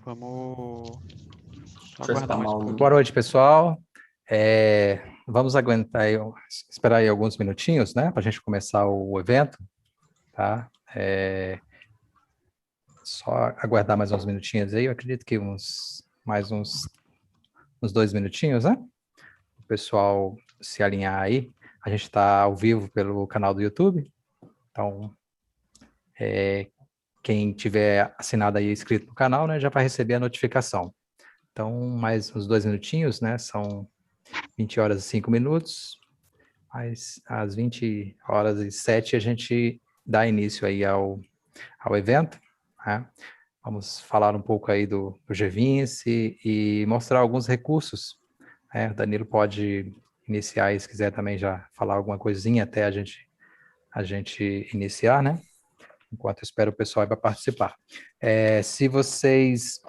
Vamos só Deixa eu aguardar mais um mal. Boa pouquinho. noite, pessoal. Vamos aguentar aí, esperar aí alguns minutinhos, né, para a gente começar o evento, tá? Só aguardar mais uns minutinhos aí, eu acredito que mais uns 2 minutinhos, né? O pessoal se alinhar aí. A gente está ao vivo pelo canal do YouTube, então quem tiver assinado aí, inscrito no canal, né, já vai receber a notificação. Então, mais uns 2 minutinhos, né? São 20 horas e 5 minutos. Mas às 20 horas e 7 a gente dá início aí ao evento, né? Vamos falar um pouco aí do G20 e mostrar alguns recursos, né? O Danilo pode iniciar aí, se quiser também já falar alguma coisinha até a gente iniciar, né? Enquanto eu espero o pessoal para participar. Se vocês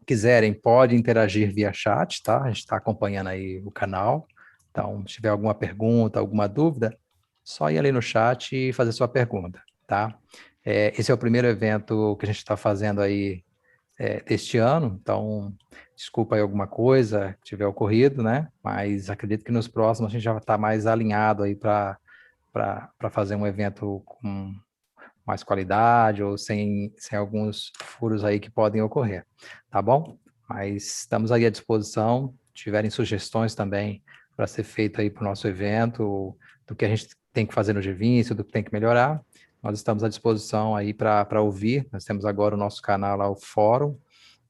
quiserem, pode interagir via chat, tá? A gente está acompanhando aí o canal. Então, se tiver alguma pergunta, alguma dúvida, só ir ali no chat e fazer sua pergunta, tá? Esse é o primeiro evento que a gente está fazendo aí deste ano, então, desculpa aí alguma coisa que tiver ocorrido, né? Mas acredito que nos próximos a gente já está mais alinhado aí para fazer um evento com mais qualidade ou sem alguns furos aí que podem ocorrer, tá bom? Mas estamos aí à disposição, se tiverem sugestões também para ser feito aí para o nosso evento, do que a gente tem que fazer no G20, do que tem que melhorar, nós estamos à disposição aí para ouvir. Nós temos agora o nosso canal lá, o Fórum,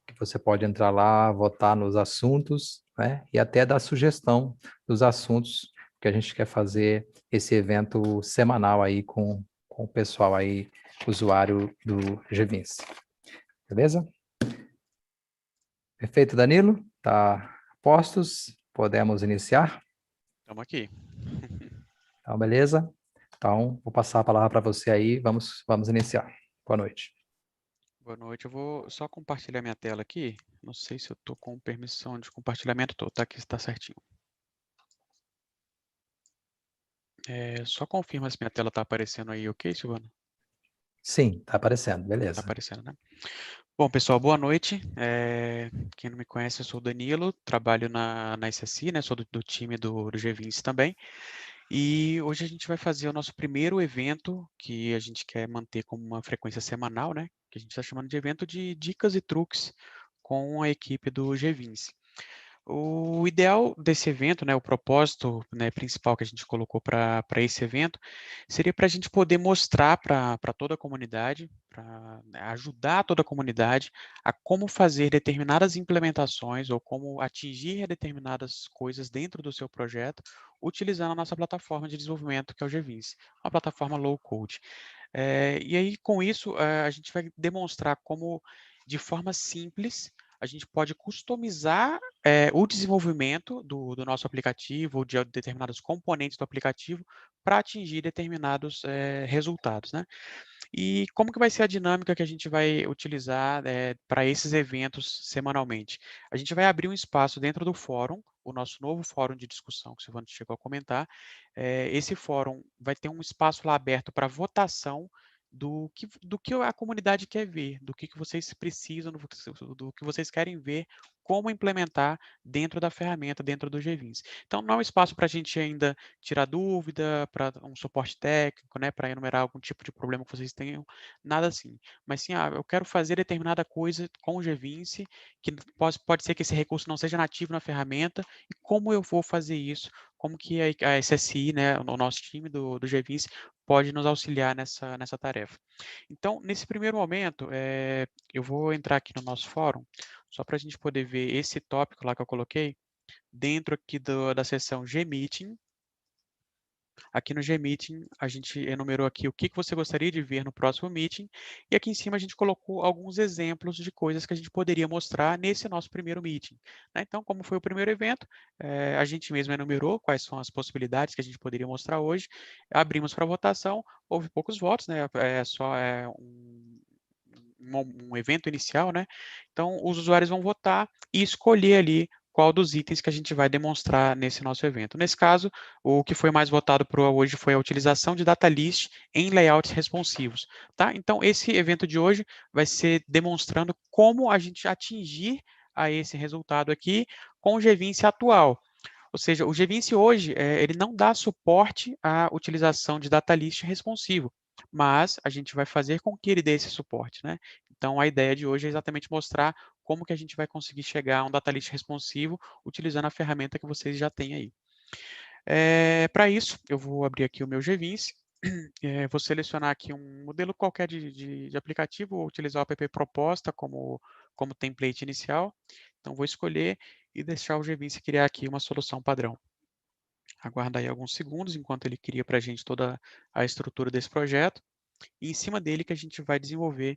que você pode entrar lá, votar nos assuntos, né? E até dar sugestão dos assuntos que a gente quer fazer esse evento semanal aí com o pessoal aí, usuário do G20. Beleza? Perfeito, Danilo? Tá postos? Podemos iniciar? Estamos aqui. Então, beleza? Então, vou passar a palavra para você aí, vamos iniciar. Boa noite. Boa noite. Eu vou só compartilhar minha tela aqui. Não sei se eu estou com permissão de compartilhamento. Tô, tá aqui, está certinho. Só confirma se minha tela está aparecendo aí, ok, Silvana? Sim, tá aparecendo, Está beleza. aparecendo, né? Bom, pessoal, boa noite. Quem não me conhece, eu sou o Danilo, trabalho na SSI, né? Sou do time do G20 também. E hoje a gente vai fazer o nosso primeiro evento, que a gente quer manter como uma frequência semanal, né? Que a gente está chamando de evento de dicas e truques com a equipe do G20. O ideal desse evento, né, o propósito, né, principal que a gente colocou para esse evento, seria para a gente poder mostrar para toda a comunidade, para ajudar toda a comunidade a como fazer determinadas implementações ou como atingir determinadas coisas dentro do seu projeto, utilizando a nossa plataforma de desenvolvimento, que é o GVIS, uma plataforma low-code. E aí, com isso, a gente vai demonstrar como, de forma simples, a gente pode customizar o desenvolvimento do nosso aplicativo ou de determinados componentes do aplicativo para atingir determinados resultados, né? E como que vai ser a dinâmica que a gente vai utilizar para esses eventos semanalmente? A gente vai abrir um espaço dentro do fórum, o nosso novo fórum de discussão que o Silvano chegou a comentar. Esse fórum vai ter um espaço lá aberto para votação do que a comunidade quer ver, do que vocês precisam, do que vocês querem ver, como implementar dentro da ferramenta, dentro do G20. Então, não é um espaço para a gente ainda tirar dúvida, para um suporte técnico, né, para enumerar algum tipo de problema que vocês tenham, nada assim. Mas sim, eu quero fazer determinada coisa com o G20, que pode ser que esse recurso não seja nativo na ferramenta, e como eu vou fazer isso, como que a SSI, né, o nosso time do G20, pode nos auxiliar nessa tarefa. Então, nesse primeiro momento, eu vou entrar aqui no nosso fórum, só para a gente poder ver esse tópico lá que eu coloquei, dentro aqui da seção Gmeeting. Aqui no Gmeeting, a gente enumerou aqui o que você gostaria de ver no próximo meeting, e aqui em cima a gente colocou alguns exemplos de coisas que a gente poderia mostrar nesse nosso primeiro meeting, né? Então, como foi o primeiro evento, a gente mesmo enumerou quais são as possibilidades que a gente poderia mostrar hoje, abrimos para votação, houve poucos votos, né? Um evento inicial, né? Então, os usuários vão votar e escolher ali qual dos itens que a gente vai demonstrar nesse nosso evento. Nesse caso, o que foi mais votado para hoje foi a utilização de data list em layouts responsivos, tá? Então, esse evento de hoje vai ser demonstrando como a gente atingir a esse resultado aqui com o GVince atual. Ou seja, o GVince hoje, ele não dá suporte à utilização de data list responsivo, mas a gente vai fazer com que ele dê esse suporte, né? Então, a ideia de hoje é exatamente mostrar como que a gente vai conseguir chegar a um data list responsivo utilizando a ferramenta que vocês já têm aí. Para isso, eu vou abrir aqui o meu GVince, vou selecionar aqui um modelo qualquer de aplicativo, vou utilizar o app proposta como template inicial. Então, vou escolher e deixar o GVince criar aqui uma solução padrão. Aguardar aí alguns segundos enquanto ele cria para a gente toda a estrutura desse projeto. E em cima dele que a gente vai desenvolver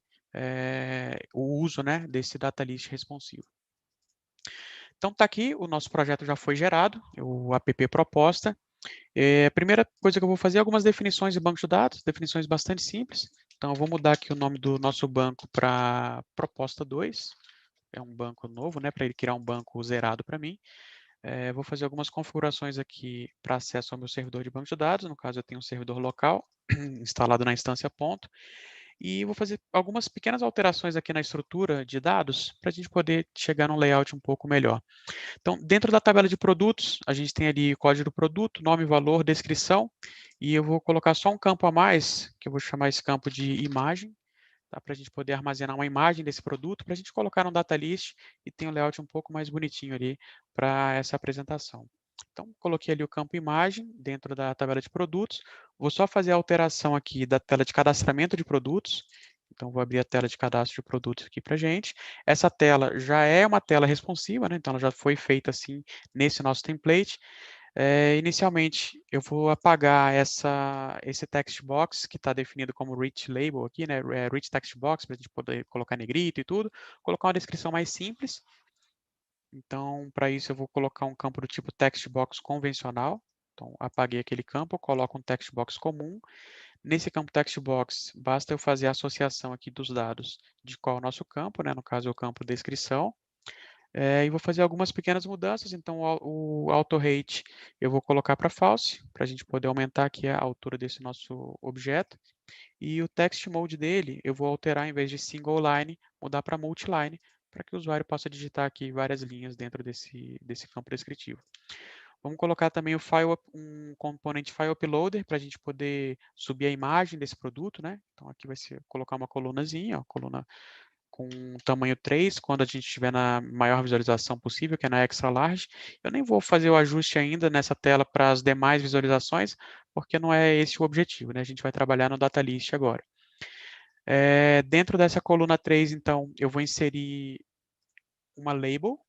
o uso, né, desse data list responsivo. Então, está aqui, o nosso projeto já foi gerado, o app proposta. A primeira coisa que eu vou fazer é algumas definições de banco de dados, definições bastante simples. Então, eu vou mudar aqui o nome do nosso banco para proposta 2. É um banco novo, né, para ele criar um banco zerado para mim. Vou fazer algumas configurações aqui para acesso ao meu servidor de banco de dados. No caso, eu tenho um servidor local instalado na instância ponto. E vou fazer algumas pequenas alterações aqui na estrutura de dados para a gente poder chegar num layout um pouco melhor. Então, dentro da tabela de produtos, a gente tem ali código do produto, nome, valor, descrição, e eu vou colocar só um campo a mais, que eu vou chamar esse campo de imagem, tá? Para a gente poder armazenar uma imagem desse produto, para a gente colocar no data list e ter um layout um pouco mais bonitinho ali para essa apresentação. Então, coloquei ali o campo imagem dentro da tabela de produtos. Vou só fazer a alteração aqui da tela de cadastramento de produtos. Então, vou abrir a tela de cadastro de produtos aqui para a gente. Essa tela já é uma tela responsiva, né? Então, ela já foi feita assim nesse nosso template. Inicialmente, eu vou apagar esse text box que está definido como rich label aqui, né? Rich text box, para a gente poder colocar negrito e tudo. Colocar uma descrição mais simples. Então, para isso, eu vou colocar um campo do tipo text box convencional. Então, apaguei aquele campo, coloco um text box comum. Nesse campo text box, basta eu fazer a associação aqui dos dados de qual é o nosso campo, né? No caso, é o campo descrição. E vou fazer algumas pequenas mudanças. Então, o auto rate eu vou colocar para false, para a gente poder aumentar aqui a altura desse nosso objeto. E o text mode dele, eu vou alterar, em vez de single line, mudar para multiline, para que o usuário possa digitar aqui várias linhas dentro desse campo descritivo. Vamos colocar também um componente file uploader para a gente poder subir a imagem desse produto, né? Então aqui vai ser colocar uma colunazinha, ó, coluna com tamanho 3, quando a gente estiver na maior visualização possível, que é na extra large. Eu nem vou fazer o ajuste ainda nessa tela para as demais visualizações, porque não é esse o objetivo, né? A gente vai trabalhar no data list agora. Dentro dessa coluna 3, então, eu vou inserir uma label,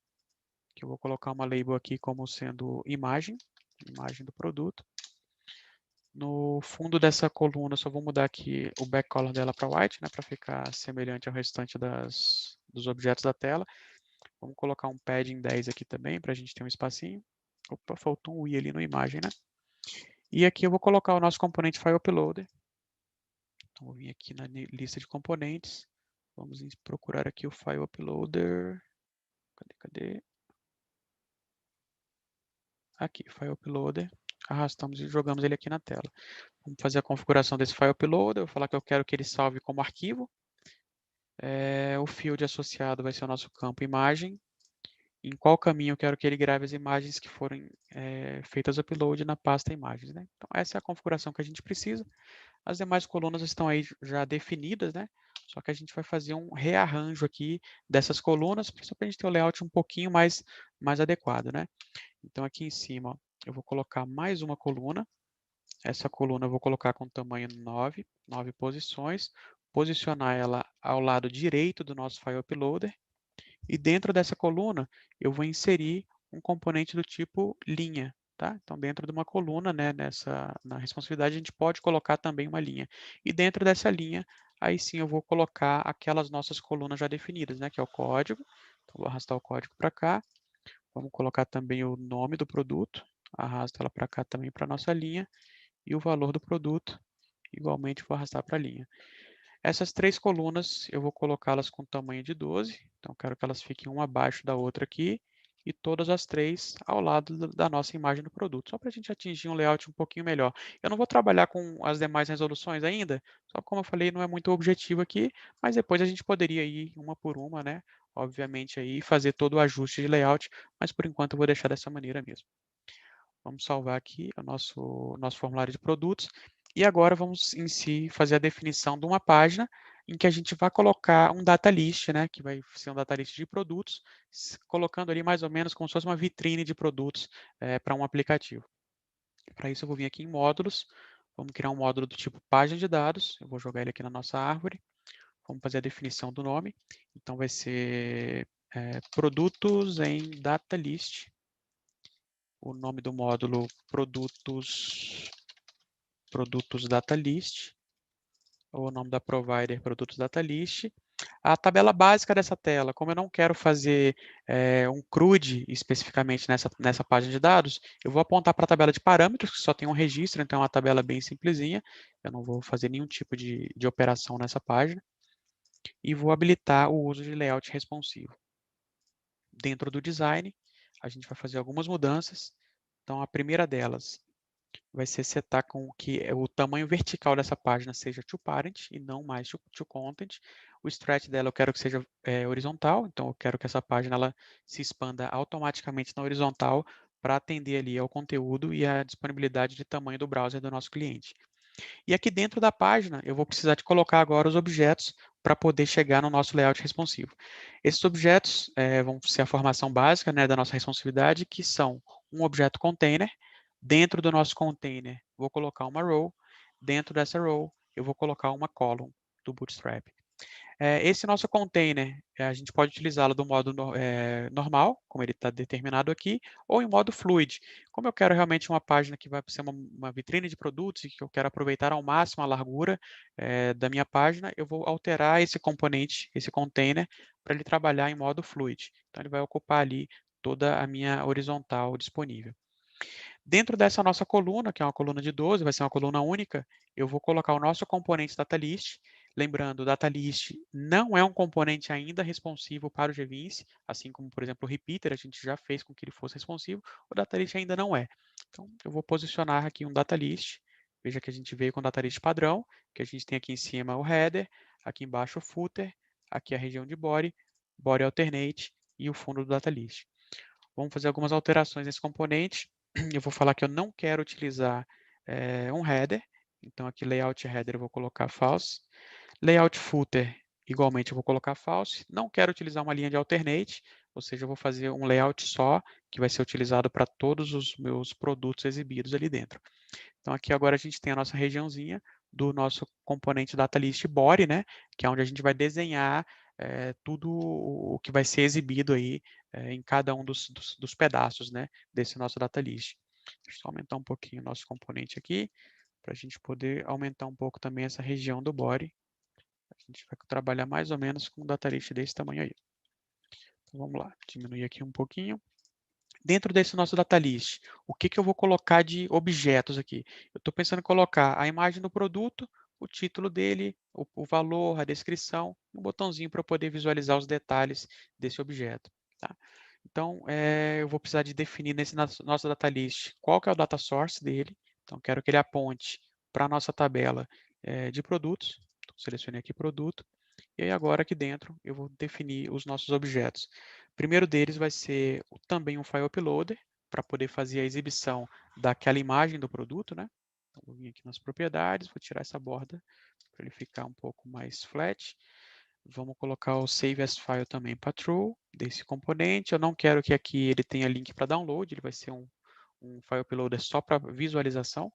que eu vou colocar uma label aqui como sendo imagem do produto. No fundo dessa coluna, só vou mudar aqui o backcolor dela para white, né, para ficar semelhante ao restante dos objetos da tela. Vamos colocar um padding 10 aqui também, para a gente ter um espacinho. Opa, faltou um i ali na imagem, né? E aqui eu vou colocar o nosso componente file uploader. Então, vou vir aqui na lista de componentes. Vamos procurar aqui o file uploader. Cadê? Aqui, file uploader. Arrastamos e jogamos ele aqui na tela. Vamos fazer a configuração desse file uploader. Eu vou falar que eu quero que ele salve como arquivo. O field associado vai ser o nosso campo imagem. Em qual caminho eu quero que ele grave as imagens que forem feitas upload na pasta imagens, né? Então, essa é a configuração que a gente precisa. As demais colunas estão aí já definidas, né? Só que a gente vai fazer um rearranjo aqui dessas colunas, só para a gente ter o layout um pouquinho mais adequado, né? Então, aqui em cima, ó, eu vou colocar mais uma coluna. Essa coluna eu vou colocar com tamanho 9 posições, posicionar ela ao lado direito do nosso file uploader. E dentro dessa coluna, eu vou inserir um componente do tipo linha, tá? Então, dentro de uma coluna, né, na responsividade, a gente pode colocar também uma linha. E dentro dessa linha, aí sim eu vou colocar aquelas nossas colunas já definidas, né, que é o código. Então, vou arrastar o código para cá. Vamos colocar também o nome do produto. Arrasto ela para cá também para a nossa linha. E o valor do produto, igualmente, vou arrastar para a linha. Essas três colunas, eu vou colocá-las com tamanho de 12. Então, quero que elas fiquem uma abaixo da outra aqui. e todas as 3 ao lado da nossa imagem do produto, só para a gente atingir um layout um pouquinho melhor. Eu não vou trabalhar com as demais resoluções ainda, só como eu falei, não é muito o objetivo aqui, mas depois a gente poderia ir uma por uma, né? Obviamente aí fazer todo o ajuste de layout, mas por enquanto eu vou deixar dessa maneira mesmo. Vamos salvar aqui o nosso formulário de produtos. E agora vamos em si fazer a definição de uma página em que a gente vai colocar um data list, né, que vai ser um data list de produtos, colocando ali mais ou menos como se fosse uma vitrine de produtos para um aplicativo. Para isso eu vou vir aqui em módulos, vamos criar um módulo do tipo página de dados, eu vou jogar ele aqui na nossa árvore, vamos fazer a definição do nome, então vai ser produtos em data list, o nome do módulo produtos data list, ou o nome da provider produtos data list. A tabela básica dessa tela, como eu não quero fazer um CRUD especificamente nessa página de dados, eu vou apontar para a tabela de parâmetros, que só tem um registro, então é uma tabela bem simplesinha, eu não vou fazer nenhum tipo de operação nessa página, e vou habilitar o uso de layout responsivo. Dentro do design, a gente vai fazer algumas mudanças, então a primeira delas vai ser setar com que o tamanho vertical dessa página seja to parent e não mais to content. O stretch dela eu quero que seja horizontal, então eu quero que essa página ela se expanda automaticamente na horizontal para atender ali ao conteúdo e à disponibilidade de tamanho do browser do nosso cliente. E aqui dentro da página, eu vou precisar de colocar agora os objetos para poder chegar no nosso layout responsivo. Esses objetos vão ser a formação básica, né, da nossa responsividade, que são um objeto container. Dentro do nosso container, vou colocar uma row. Dentro dessa row, eu vou colocar uma column do Bootstrap. Esse nosso container, a gente pode utilizá-lo do modo normal, como ele está determinado aqui, ou em modo fluid. Como eu quero realmente uma página que vai ser uma vitrine de produtos e que eu quero aproveitar ao máximo a largura da minha página, eu vou alterar esse componente, esse container, para ele trabalhar em modo fluid. Então, ele vai ocupar ali toda a minha horizontal disponível. Dentro dessa nossa coluna, que é uma coluna de 12, vai ser uma coluna única, eu vou colocar o nosso componente datalist. Lembrando, o datalist não é um componente ainda responsivo para o GVince, assim como, por exemplo, o repeater, a gente já fez com que ele fosse responsivo, o datalist ainda não é. Então, eu vou posicionar aqui um datalist. Veja que a gente veio com o datalist padrão, que a gente tem aqui em cima o header, aqui embaixo o footer, aqui a região de body, body alternate e o fundo do datalist. Vamos fazer algumas alterações nesse componente. Eu vou falar que eu não quero utilizar um header, então aqui layout header eu vou colocar false. Layout footer, igualmente eu vou colocar false. Não quero utilizar uma linha de alternate, ou seja, eu vou fazer um layout só, que vai ser utilizado para todos os meus produtos exibidos ali dentro. Então aqui agora a gente tem a nossa regiãozinha do nosso componente datalist body, né, que é onde a gente vai desenhar tudo o que vai ser exibido aí em cada um dos pedaços, né, desse nosso datalist. Deixa eu só aumentar um pouquinho o nosso componente aqui, para a gente poder aumentar um pouco também essa região do body. A gente vai trabalhar mais ou menos com um datalist desse tamanho aí. Então vamos lá, diminuir aqui um pouquinho. Dentro desse nosso datalist, o que eu vou colocar de objetos aqui? Eu estou pensando em colocar a imagem do produto, o título dele, o valor, a descrição, um botãozinho para eu poder visualizar os detalhes desse objeto. Tá? Então, eu vou precisar de definir nesse nosso datalist qual que é o data source dele. Então, quero que ele aponte para a nossa tabela de produtos. Então, selecionei aqui produto. E aí agora aqui dentro eu vou definir os nossos objetos. O primeiro deles vai ser também um file uploader, para poder fazer a exibição daquela imagem do produto, né? Então, vou vir aqui nas propriedades, vou tirar essa borda para ele ficar um pouco mais flat. Vamos colocar o save as file também para true desse componente. Eu não quero que aqui ele tenha link para download, ele vai ser um file uploader só para visualização.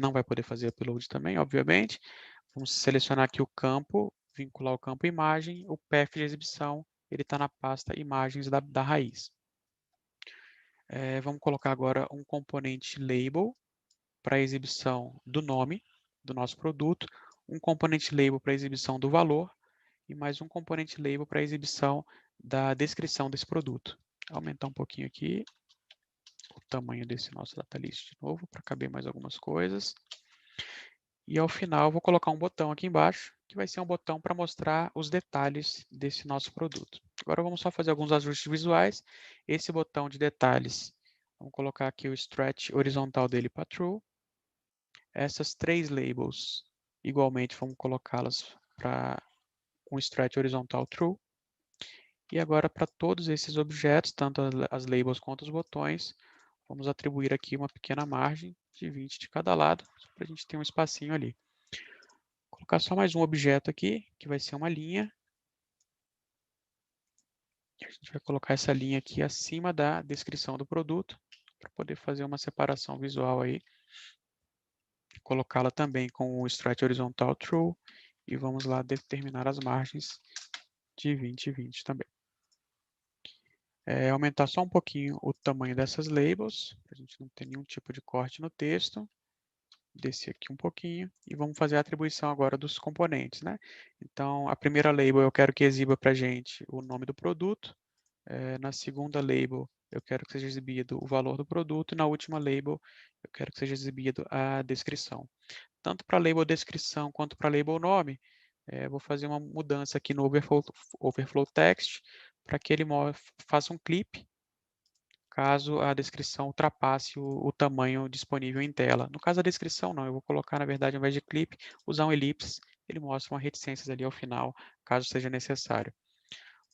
Não vai poder fazer upload também, obviamente. Vamos selecionar aqui o campo, vincular o campo imagem, o path de exibição, ele está na pasta imagens da raiz. Vamos colocar agora um componente label para exibição do nome do nosso produto, um componente label para exibição do valor e mais um componente label para exibição da descrição desse produto. Vou aumentar um pouquinho aqui o tamanho desse nosso datalist de novo, para caber mais algumas coisas. E ao final vou colocar um botão aqui embaixo, que vai ser um botão para mostrar os detalhes desse nosso produto. Agora vamos só fazer alguns ajustes visuais. Esse botão de detalhes, vamos colocar aqui o stretch horizontal dele para true. Essas 3 labels, igualmente, vamos colocá-las para um stretch horizontal true. E agora, para todos esses objetos, tanto as labels quanto os botões, vamos atribuir aqui uma pequena margem de 20 de cada lado, para a gente ter um espacinho ali. Vou colocar só mais um objeto aqui, que vai ser uma linha. A gente vai colocar essa linha aqui acima da descrição do produto, para poder fazer uma separação visual aí. Colocá-la também com o stretch horizontal true. E vamos lá determinar as margens de 20 e 20 também. Aumentar só um pouquinho o tamanho dessas labels, para a gente não ter nenhum tipo de corte no texto. Descer aqui um pouquinho e vamos fazer a atribuição agora dos componentes, né? Então, a primeira label eu quero que exiba para a gente o nome do produto. Na segunda label, eu quero que seja exibido o valor do produto. E na última label, eu quero que seja exibido a descrição. Tanto para a label descrição quanto para a label nome, vou fazer uma mudança aqui no Overflow Text para que ele faça um clipe caso a descrição ultrapasse o tamanho disponível em tela. No caso da descrição, não, eu vou colocar, na verdade, ao invés de clipe, usar um elipse, ele mostra uma reticências ali ao final, caso seja necessário.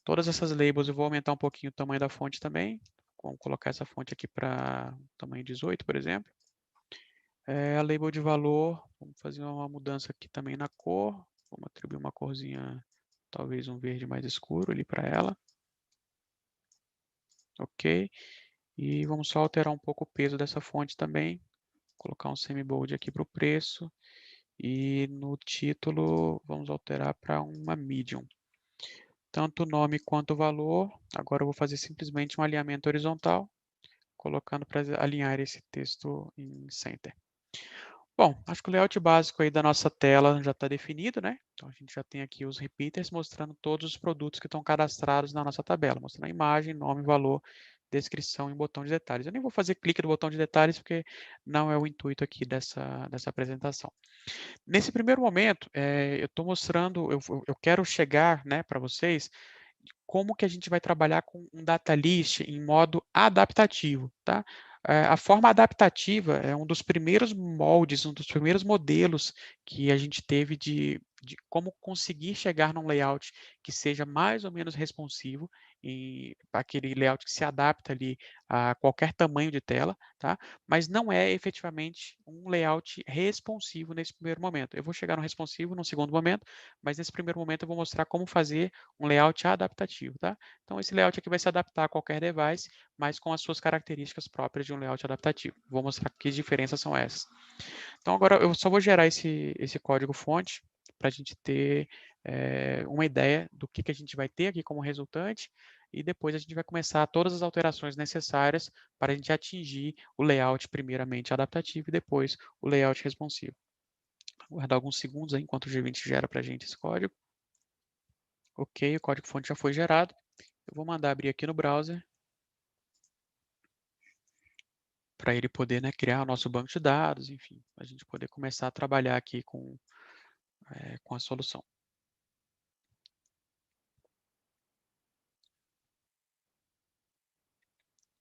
Todas essas labels eu vou aumentar um pouquinho o tamanho da fonte também, vamos colocar essa fonte aqui para tamanho 18, por exemplo. A label de valor, vamos fazer uma mudança aqui também na cor, vamos atribuir uma corzinha, talvez um verde mais escuro ali para ela. Ok. E vamos só alterar um pouco o peso dessa fonte também. Colocar um semi-bold aqui para o preço. E no título, vamos alterar para uma medium. Tanto o nome quanto o valor. Agora eu vou fazer simplesmente um alinhamento horizontal, colocando para alinhar esse texto em center. Bom, acho que o layout básico aí da nossa tela já está definido, né? Então a gente já tem aqui os repeaters mostrando todos os produtos que estão cadastrados na nossa tabela, mostrando a imagem, nome, valor, descrição e botão de detalhes. Eu nem vou fazer clique no botão de detalhes porque não é o intuito aqui dessa apresentação. Nesse primeiro momento, eu estou mostrando, eu quero chegar, né, para vocês como que a gente vai trabalhar com um data list em modo adaptativo, tá? A forma adaptativa é um dos primeiros moldes, um dos primeiros modelos que a gente teve de como conseguir chegar num layout que seja mais ou menos responsivo, e aquele layout que se adapta ali a qualquer tamanho de tela, tá? Mas não é efetivamente um layout responsivo nesse primeiro momento. Eu vou chegar no responsivo no segundo momento, mas nesse primeiro momento eu vou mostrar como fazer um layout adaptativo, tá? Então, esse layout aqui vai se adaptar a qualquer device, mas com as suas características próprias de um layout adaptativo. Vou mostrar que diferenças são essas. Então, agora eu só vou gerar esse código fonte para a gente ter uma ideia do que a gente vai ter aqui como resultante, e depois a gente vai começar todas as alterações necessárias para a gente atingir o layout primeiramente adaptativo e depois o layout responsivo. Vou guardar alguns segundos aí enquanto o G20 gera para a gente esse código. Ok, o código-fonte já foi gerado. Eu vou mandar abrir aqui no browser para ele poder, né, criar o nosso banco de dados, enfim, a gente poder começar a trabalhar aqui com a solução.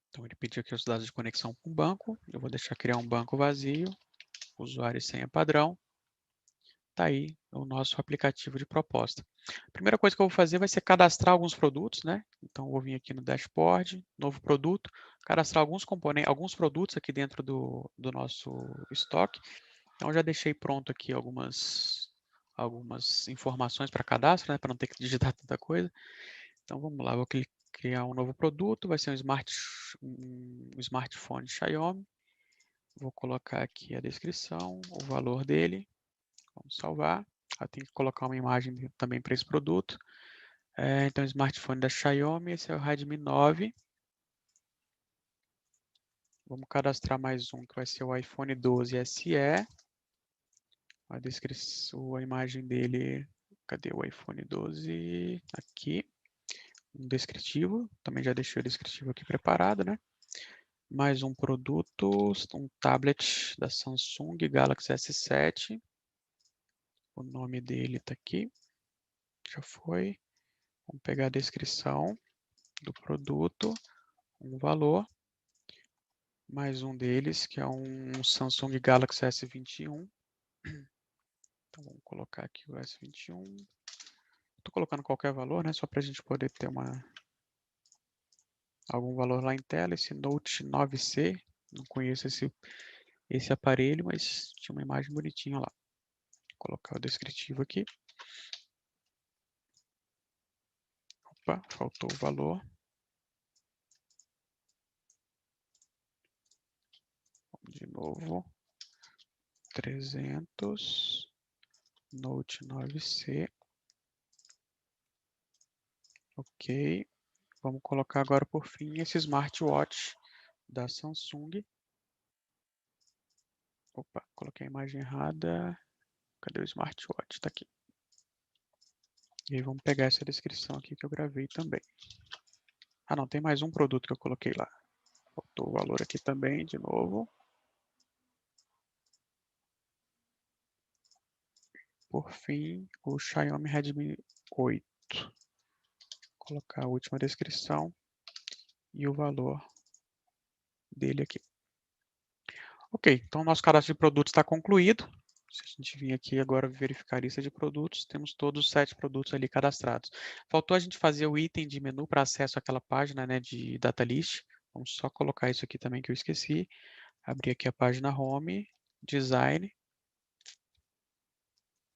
Então, ele pediu aqui os dados de conexão com o banco. Eu vou deixar criar um banco vazio, usuário e senha padrão. Está aí o nosso aplicativo de proposta. A primeira coisa que eu vou fazer vai ser cadastrar alguns produtos, né? Então, eu vou vir aqui no dashboard, novo produto, cadastrar alguns componentes, alguns produtos aqui dentro do nosso estoque. Então, já deixei pronto aqui algumas informações para cadastro, né? Para não ter que digitar tanta coisa. Então, vamos lá, vou criar um novo produto, vai ser um smartphone Xiaomi. Vou colocar aqui a descrição, o valor dele. Vamos salvar. Eu tenho que colocar uma imagem também para esse produto. Então, smartphone da Xiaomi, esse é o Redmi 9. Vamos cadastrar mais um, que vai ser o iPhone 12 SE. A descrição, a imagem dele, cadê o iPhone 12? Aqui. Um descritivo, também já deixei o descritivo aqui preparado, né? Mais um produto, um tablet da Samsung Galaxy S7. O nome dele está aqui, já foi. Vamos pegar a descrição do produto, um valor, mais um deles, que é um Samsung Galaxy S21. Então, vamos colocar aqui o S21. Estou colocando qualquer valor, né? Só para a gente poder ter algum valor lá em tela. Esse Note 9C, não conheço esse aparelho, mas tinha uma imagem bonitinha lá. Vou colocar o descritivo aqui. Opa, faltou o valor. De novo. 300. Note 9C. Ok. Vamos colocar agora, por fim, esse smartwatch da Samsung. Opa, coloquei a imagem errada. Cadê o smartwatch? Está aqui. E aí vamos pegar essa descrição aqui que eu gravei também. Ah, não, tem mais um produto que eu coloquei lá. Faltou o valor aqui também, de novo. Por fim, o Xiaomi Redmi 8. Vou colocar a última descrição e o valor dele aqui. Ok, então o nosso cadastro de produtos está concluído. Se a gente vir aqui agora verificar a lista de produtos, temos todos os 7 produtos ali cadastrados. Faltou a gente fazer o item de menu para acesso àquela página, né, de data list. Vamos só colocar isso aqui também que eu esqueci. Abrir aqui a página Home, Design.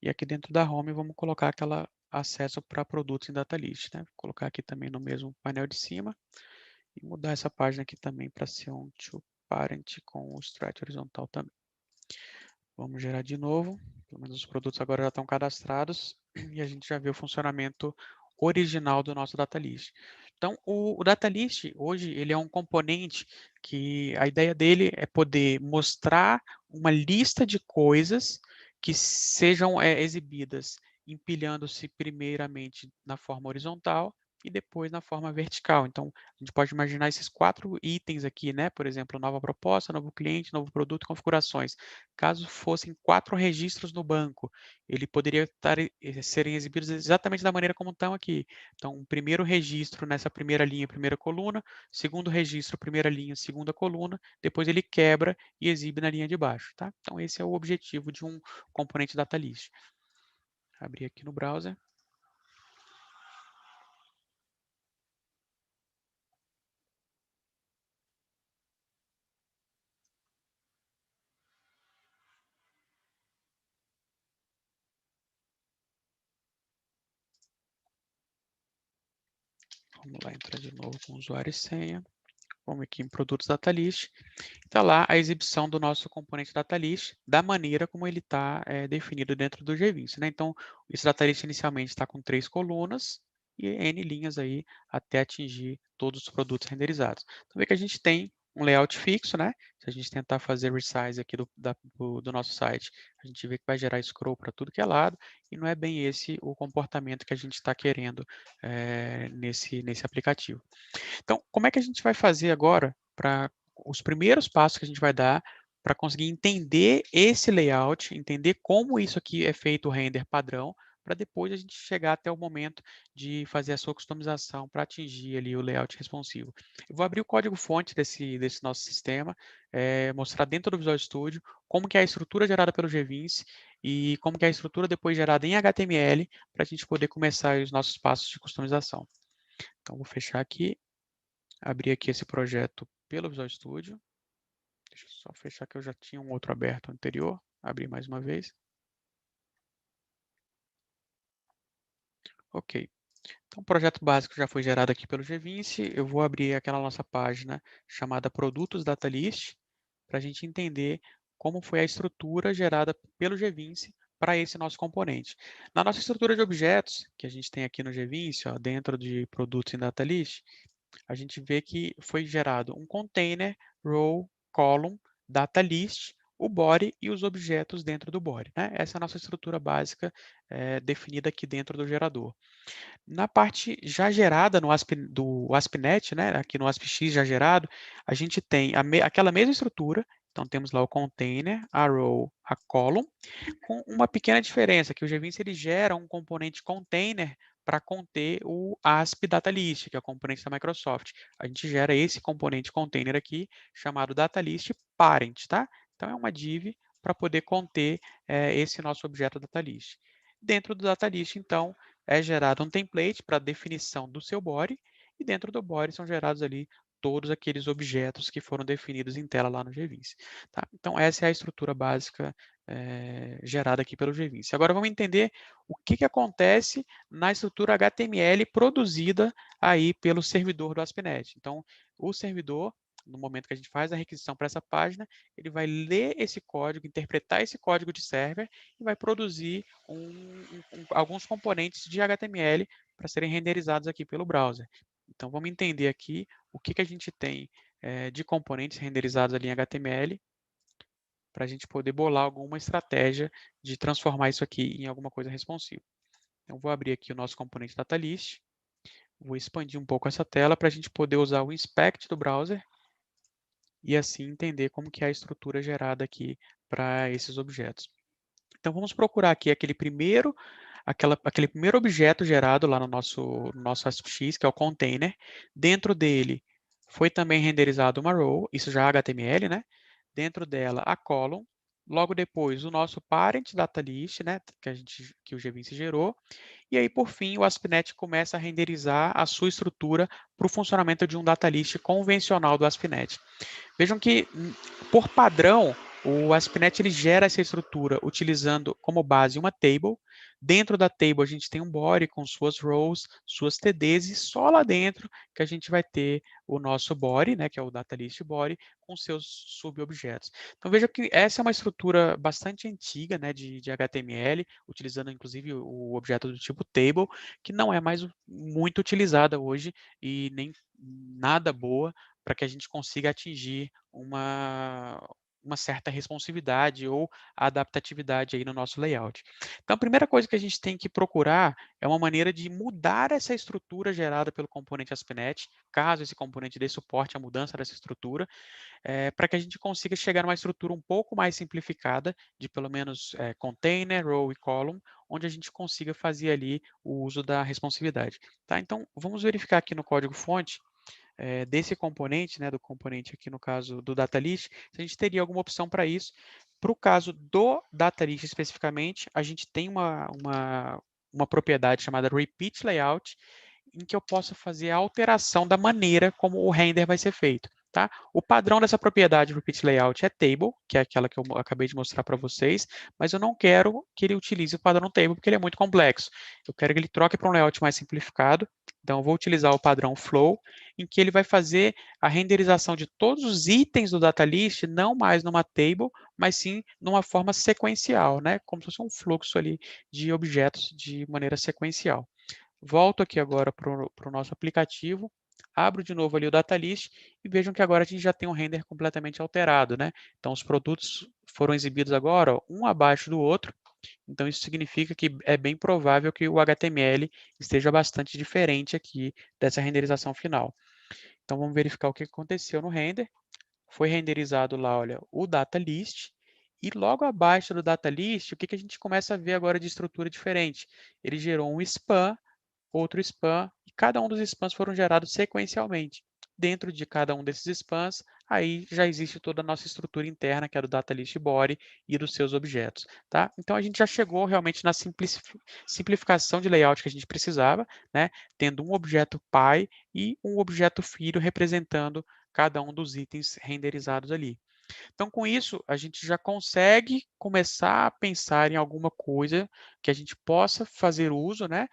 E aqui dentro da Home vamos colocar aquela acesso para produtos em data list, né? Vou colocar aqui também no mesmo painel de cima. E mudar essa página aqui também para ser um to parent com o stretch horizontal também. Vamos gerar de novo. Pelo menos os produtos agora já estão cadastrados e a gente já vê o funcionamento original do nosso data list. Então, o data list hoje ele é um componente que a ideia dele é poder mostrar uma lista de coisas que sejam exibidas empilhando-se primeiramente na forma horizontal e depois na forma vertical. Então, a gente pode imaginar esses 4 itens aqui, né? Por exemplo, nova proposta, novo cliente, novo produto, configurações. Caso fossem 4 registros no banco, ele poderia serem exibidos exatamente da maneira como estão aqui. Então, um primeiro registro nessa primeira linha, primeira coluna, segundo registro, primeira linha, segunda coluna, depois ele quebra e exibe na linha de baixo, tá? Então, esse é o objetivo de um componente data list. Abrir aqui no browser. Vamos lá, entrar de novo com usuário e senha. Vamos aqui em produtos data list. Está lá a exibição do nosso componente data list da maneira como ele está definido dentro do GVince, né? Então, esse data list inicialmente está com 3 colunas e N linhas aí até atingir todos os produtos renderizados. Então, vê que a gente tem um layout fixo, né? Se a gente tentar fazer resize aqui do nosso site, a gente vê que vai gerar scroll para tudo que é lado e não é bem esse o comportamento que a gente está querendo nesse aplicativo. Então, como é que a gente vai fazer agora para os primeiros passos que a gente vai dar para conseguir entender esse layout, entender como isso aqui é feito o render padrão, para depois a gente chegar até o momento de fazer a sua customização para atingir ali o layout responsivo. Eu vou abrir o código-fonte desse nosso sistema, mostrar dentro do Visual Studio como que é a estrutura gerada pelo GVince e como que é a estrutura depois gerada em HTML para a gente poder começar os nossos passos de customização. Então, vou fechar aqui. Abrir aqui esse projeto pelo Visual Studio. Deixa eu só fechar que eu já tinha um outro aberto anterior. Abrir mais uma vez. Ok. Então, o projeto básico já foi gerado aqui pelo GVince. Eu vou abrir aquela nossa página chamada Produtos Data List, para a gente entender como foi a estrutura gerada pelo GVince para esse nosso componente. Na nossa estrutura de objetos, que a gente tem aqui no GVince, ó, dentro de Produtos em Data List, a gente vê que foi gerado um container, row, column, data list, o body e os objetos dentro do body, né? Essa é a nossa estrutura básica definida aqui dentro do gerador. Na parte já gerada no do ASP.NET, né? Aqui no ASP.X já gerado, a gente tem aquela mesma estrutura. Então, temos lá o container, a row, a column, com uma pequena diferença, que o GVince ele gera um componente container para conter o ASP Data List, que é o componente da Microsoft. A gente gera esse componente container aqui, chamado Data List Parent, tá? Então, é uma div para poder conter esse nosso objeto Data List. Dentro do Data List, então, é gerado um template para definição do seu body, e dentro do body são gerados ali todos aqueles objetos que foram definidos em tela lá no GVince. Tá? Então, essa é a estrutura básica gerada aqui pelo GVince. Agora, vamos entender o que acontece na estrutura HTML produzida aí pelo servidor do ASP.NET. Então, o servidor, no momento que a gente faz a requisição para essa página, ele vai ler esse código, interpretar esse código de server e vai produzir alguns componentes de HTML para serem renderizados aqui pelo browser. Então, vamos entender aqui o que a gente tem de componentes renderizados ali em HTML para a gente poder bolar alguma estratégia de transformar isso aqui em alguma coisa responsiva. Então, vou abrir aqui o nosso componente DataList, vou expandir um pouco essa tela para a gente poder usar o inspect do browser e assim entender como que é a estrutura gerada aqui para esses objetos. Então, vamos procurar aqui aquele primeiro objeto gerado lá no nosso ASPX, que é o container. Dentro dele foi também renderizado uma row, isso já é HTML, né? Dentro dela a column. Logo depois o nosso parent data list, né? Que o GVince gerou. E aí, por fim, o ASP.NET começa a renderizar a sua estrutura para o funcionamento de um data list convencional do ASP.NET. Vejam que, por padrão, o ASP.NET ele gera essa estrutura utilizando como base uma table. Dentro da table a gente tem um body com suas rows, suas TDs, e só lá dentro que a gente vai ter o nosso body, né, que é o data list body, com seus subobjetos. Então veja que essa é uma estrutura bastante antiga, né, de HTML, utilizando inclusive o objeto do tipo table, que não é mais muito utilizada hoje e nem nada boa para que a gente consiga atingir uma certa responsividade ou adaptatividade aí no nosso layout. Então, a primeira coisa que a gente tem que procurar é uma maneira de mudar essa estrutura gerada pelo componente ASP.NET, caso esse componente dê suporte à mudança dessa estrutura, para que a gente consiga chegar numa estrutura um pouco mais simplificada, de pelo menos container, row e column, onde a gente consiga fazer ali o uso da responsividade. Tá? Então, vamos verificar aqui no código-fonte desse componente, né, do componente aqui no caso do data list, se a gente teria alguma opção para isso. Para o caso do data list especificamente, a gente tem uma propriedade chamada repeat layout, em que eu posso fazer a alteração da maneira como o render vai ser feito. Tá? O padrão dessa propriedade repeat layout é table, que é aquela que eu acabei de mostrar para vocês, mas eu não quero que ele utilize o padrão table porque ele é muito complexo. Eu quero que ele troque para um layout mais simplificado. Então, eu vou utilizar o padrão flow, em que ele vai fazer a renderização de todos os itens do data list, não mais numa table, mas sim numa forma sequencial, né? Como se fosse um fluxo ali de objetos de maneira sequencial. Volto aqui agora para o nosso aplicativo, abro de novo ali o data list e vejam que agora a gente já tem um render completamente alterado, né? Então, os produtos foram exibidos agora, ó, um abaixo do outro. Então, isso significa que é bem provável que o HTML esteja bastante diferente aqui dessa renderização final. Então, vamos verificar o que aconteceu no render. Foi renderizado lá, olha, o data list. E logo abaixo do data list, o que a gente começa a ver agora de estrutura diferente? Ele gerou um span, outro spam, e cada um dos spams foram gerados sequencialmente. Dentro de cada um desses spams, aí já existe toda a nossa estrutura interna, que é do data list body e dos seus objetos. Tá? Então, a gente já chegou realmente na simplificação de layout que a gente precisava, né? Tendo um objeto pai e um objeto filho representando cada um dos itens renderizados ali. Então, com isso, a gente já consegue começar a pensar em alguma coisa que a gente possa fazer uso, né,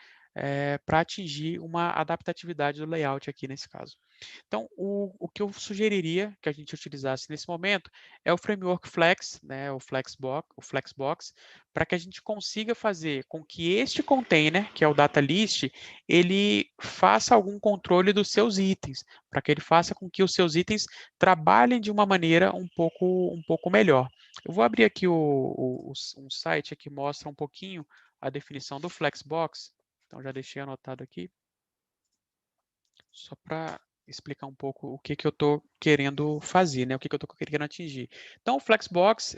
para atingir uma adaptatividade do layout aqui nesse caso. Então, o que eu sugeriria que a gente utilizasse nesse momento é o framework Flex, né, o Flexbox, para que a gente consiga fazer com que este container, que é o data list, ele faça algum controle dos seus itens, para que ele faça com que os seus itens trabalhem de uma maneira um pouco melhor. Eu vou abrir aqui um site que mostra um pouquinho a definição do Flexbox, então já deixei anotado aqui, só para explicar um pouco o que eu estou querendo fazer, né? O que eu estou querendo atingir. Então, o Flexbox,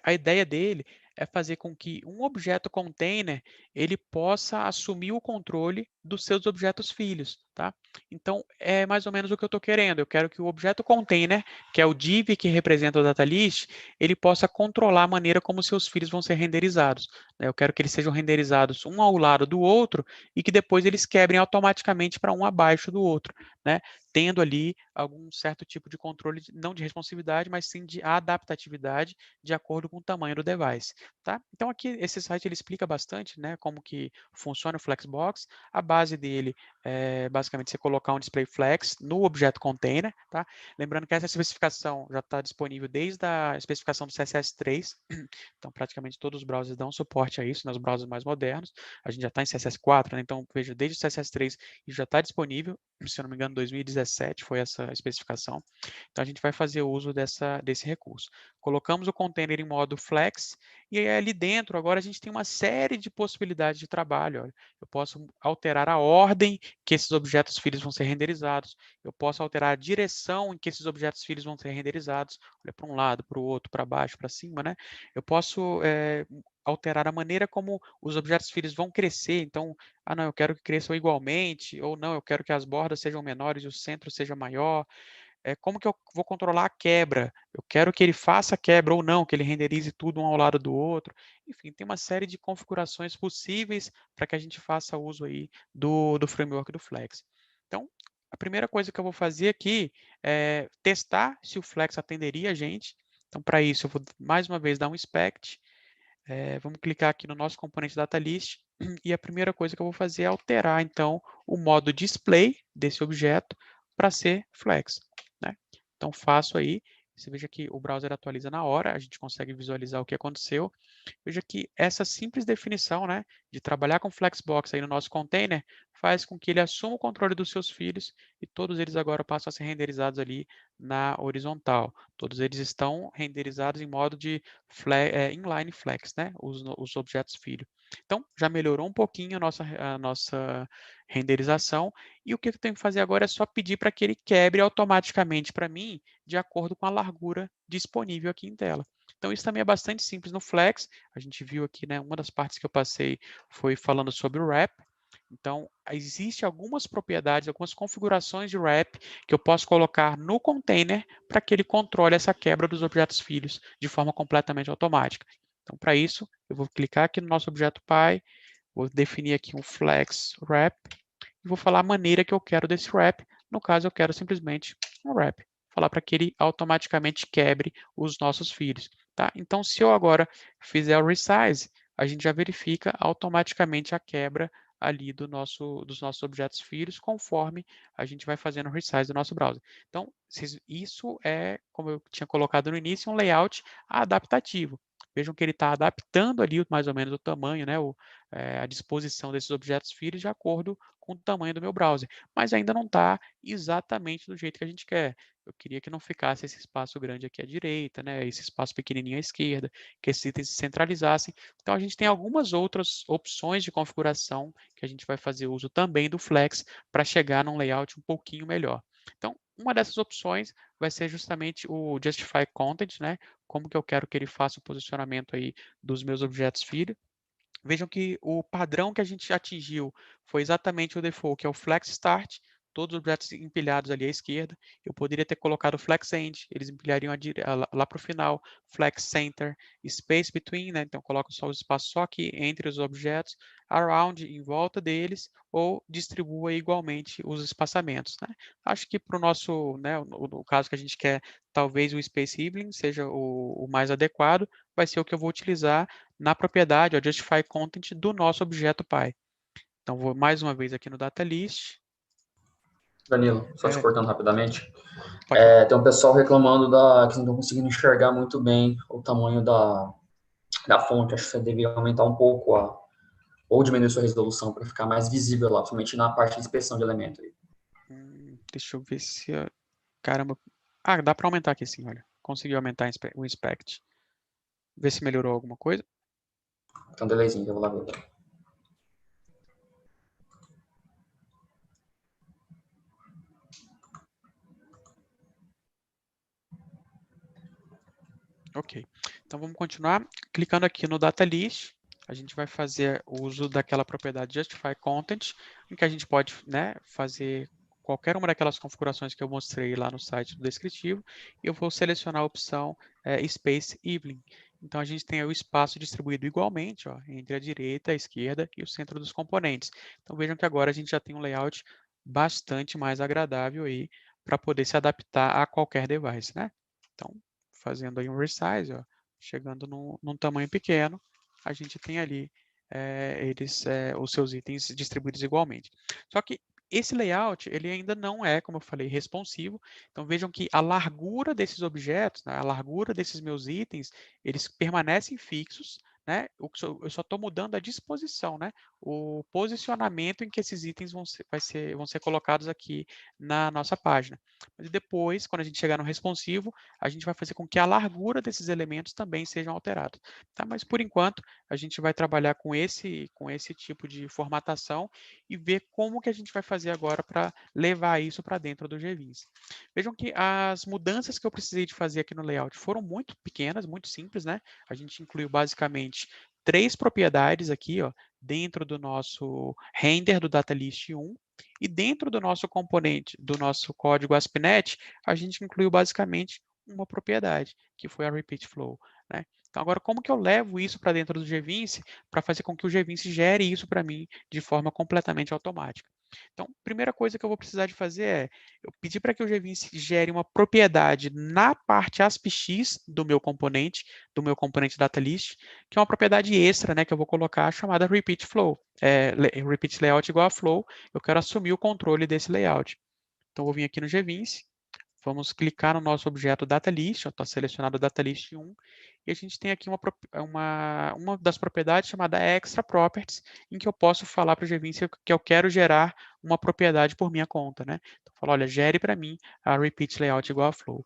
a ideia dele é fazer com que um objeto container ele possa assumir o controle dos seus objetos filhos, tá? Então, é mais ou menos o que eu estou querendo. Eu quero que o objeto container, que é o div que representa o data list, ele possa controlar a maneira como seus filhos vão ser renderizados, né? Eu quero que eles sejam renderizados um ao lado do outro e que depois eles quebrem automaticamente para um abaixo do outro, né? Tendo ali algum certo tipo de controle, não de responsividade, mas sim de adaptatividade de acordo com o tamanho do device, tá? Então aqui esse site ele explica bastante, né, como que funciona o Flexbox. A base dele é basicamente você colocar um display flex no objeto container, tá? Lembrando que essa especificação já está disponível desde a especificação do CSS3, então praticamente todos os browsers dão suporte a isso, nos browsers mais modernos. A gente já está em CSS4, né? Então veja, desde o CSS3 já está disponível, se eu não me engano, 2017 foi essa especificação. Então a gente vai fazer uso desse recurso. Colocamos o container em modo flex e aí ali dentro agora a gente tem uma série de possibilidades de trabalho. Olha. Eu posso alterar a ordem que esses objetos filhos vão ser renderizados. Eu posso alterar a direção em que esses objetos filhos vão ser renderizados. Olha, para um lado, para o outro, para baixo, para cima, né? Eu posso alterar a maneira como os objetos filhos vão crescer. Então, não, eu quero que cresçam igualmente, ou não, eu quero que as bordas sejam menores e o centro seja maior. Como que eu vou controlar a quebra? Eu quero que ele faça a quebra ou não, que ele renderize tudo um ao lado do outro. Enfim, tem uma série de configurações possíveis para que a gente faça uso aí do framework do Flex. Então, a primeira coisa que eu vou fazer aqui é testar se o Flex atenderia a gente. Então, para isso, eu vou mais uma vez dar um inspect. Vamos clicar aqui no nosso componente data list e a primeira coisa que eu vou fazer é alterar, então, o modo display desse objeto para ser flex, né? Então, faço aí, você veja que o browser atualiza na hora, a gente consegue visualizar o que aconteceu. Veja que essa simples definição, né, de trabalhar com Flexbox aí no nosso container, faz com que ele assuma o controle dos seus filhos e todos eles agora passam a ser renderizados ali na horizontal. Todos eles estão renderizados em modo de inline flex, né, os objetos filho. Então, já melhorou um pouquinho a nossa renderização e o que eu tenho que fazer agora é só pedir para que ele quebre automaticamente para mim de acordo com a largura disponível aqui em tela. Então, isso também é bastante simples no Flex. A gente viu aqui, né, uma das partes que eu passei foi falando sobre o wrap. Então, existem algumas propriedades, algumas configurações de wrap que eu posso colocar no container para que ele controle essa quebra dos objetos filhos de forma completamente automática. Então, para isso, eu vou clicar aqui no nosso objeto Py, vou definir aqui um flex wrap e vou falar a maneira que eu quero desse wrap. No caso, eu quero simplesmente um wrap. Falar para que ele automaticamente quebre os nossos filhos. Tá? Então, se eu agora fizer o resize, a gente já verifica automaticamente a quebra ali dos nossos objetos filhos, conforme a gente vai fazendo o resize do nosso browser. Então, isso é, como eu tinha colocado no início, um layout adaptativo. Vejam que ele está adaptando ali mais ou menos o tamanho, né, a disposição desses objetos filhos de acordo com o tamanho do meu browser, mas ainda não está exatamente do jeito que a gente quer. Eu queria que não ficasse esse espaço grande aqui à direita, né, esse espaço pequenininho à esquerda, que esses itens se centralizassem. Então, a gente tem algumas outras opções de configuração que a gente vai fazer uso também do Flex para chegar num layout um pouquinho melhor. Então, uma dessas opções vai ser justamente o Justify Content, né? Como que eu quero que ele faça o posicionamento aí dos meus objetos filho. Vejam que o padrão que a gente atingiu foi exatamente o default, que é o Flex Start, todos os objetos empilhados ali à esquerda. Eu poderia ter colocado o Flex End, eles empilhariam lá para o final, Flex Center, Space Between, né? Então coloco só o espaço só aqui entre os objetos, Around em volta deles, ou distribua igualmente os espaçamentos, né? Acho que para o nosso, né, no caso que a gente quer, talvez o Space Sibling seja o mais adequado, vai ser o que eu vou utilizar na propriedade, ó, Justify Content do nosso objeto Py. Então, vou mais uma vez aqui no Data List. Danilo, só te cortando rapidamente. Pode falar. Tem um pessoal reclamando que não estão conseguindo enxergar muito bem o tamanho da fonte. Acho que você deveria aumentar um pouco ou diminuir sua resolução para ficar mais visível lá, principalmente na parte de inspeção de elemento. Deixa eu ver se... Caramba. Dá para aumentar aqui sim, olha. Consegui aumentar o inspect. Ver se melhorou alguma coisa. Tem um delayzinho, eu vou lá ver. Ok. Então, vamos continuar. Clicando aqui no Data List, a gente vai fazer uso daquela propriedade Justify Content, em que a gente pode, né, fazer qualquer uma daquelas configurações que eu mostrei lá no site do descritivo, e eu vou selecionar a opção Space Evening. Então, a gente tem o espaço distribuído igualmente, ó, entre a direita, a esquerda e o centro dos componentes. Então, vejam que agora a gente já tem um layout bastante mais agradável aí para poder se adaptar a qualquer device, né? Então, fazendo aí um resize, ó, chegando num tamanho pequeno, a gente tem ali os seus itens distribuídos igualmente. Só que esse layout, ele ainda não é, como eu falei, responsivo. Então, vejam que a largura desses objetos, né, a largura desses meus itens, eles permanecem fixos, né? Eu só estou mudando a disposição, né? O posicionamento em que esses itens vão ser colocados aqui na nossa página. Mas depois, quando a gente chegar no responsivo, a gente vai fazer com que a largura desses elementos também sejam alterados. Tá? Mas, por enquanto, a gente vai trabalhar com esse tipo de formatação e ver como que a gente vai fazer agora para levar isso para dentro do GVINS. Vejam que as mudanças que eu precisei de fazer aqui no layout foram muito pequenas, muito simples, né? A gente incluiu basicamente 3 propriedades aqui, ó, dentro do nosso render do DataList 1, e dentro do nosso componente, do nosso código ASP.NET, a gente incluiu basicamente uma propriedade, que foi a Repeat Flow, né? Então, agora, como que eu levo isso para dentro do GVINS para fazer com que o GVINS gere isso para mim de forma completamente automática? Então, a primeira coisa que eu vou precisar de fazer é eu pedir para que o GVINS gere uma propriedade na parte ASPX do meu componente DataList, que é uma propriedade extra, né, que eu vou colocar chamada Repeat Flow. Repeat Layout igual a Flow, eu quero assumir o controle desse layout. Então, eu vou vir aqui no GVINS, vamos clicar no nosso objeto DataList, está selecionado o DataList 1, e a gente tem aqui uma das propriedades chamada Extra Properties, em que eu posso falar para o GVINS que eu quero gerar uma propriedade por minha conta, né? Então, eu falo, olha, gere para mim a Repeat Layout igual a Flow.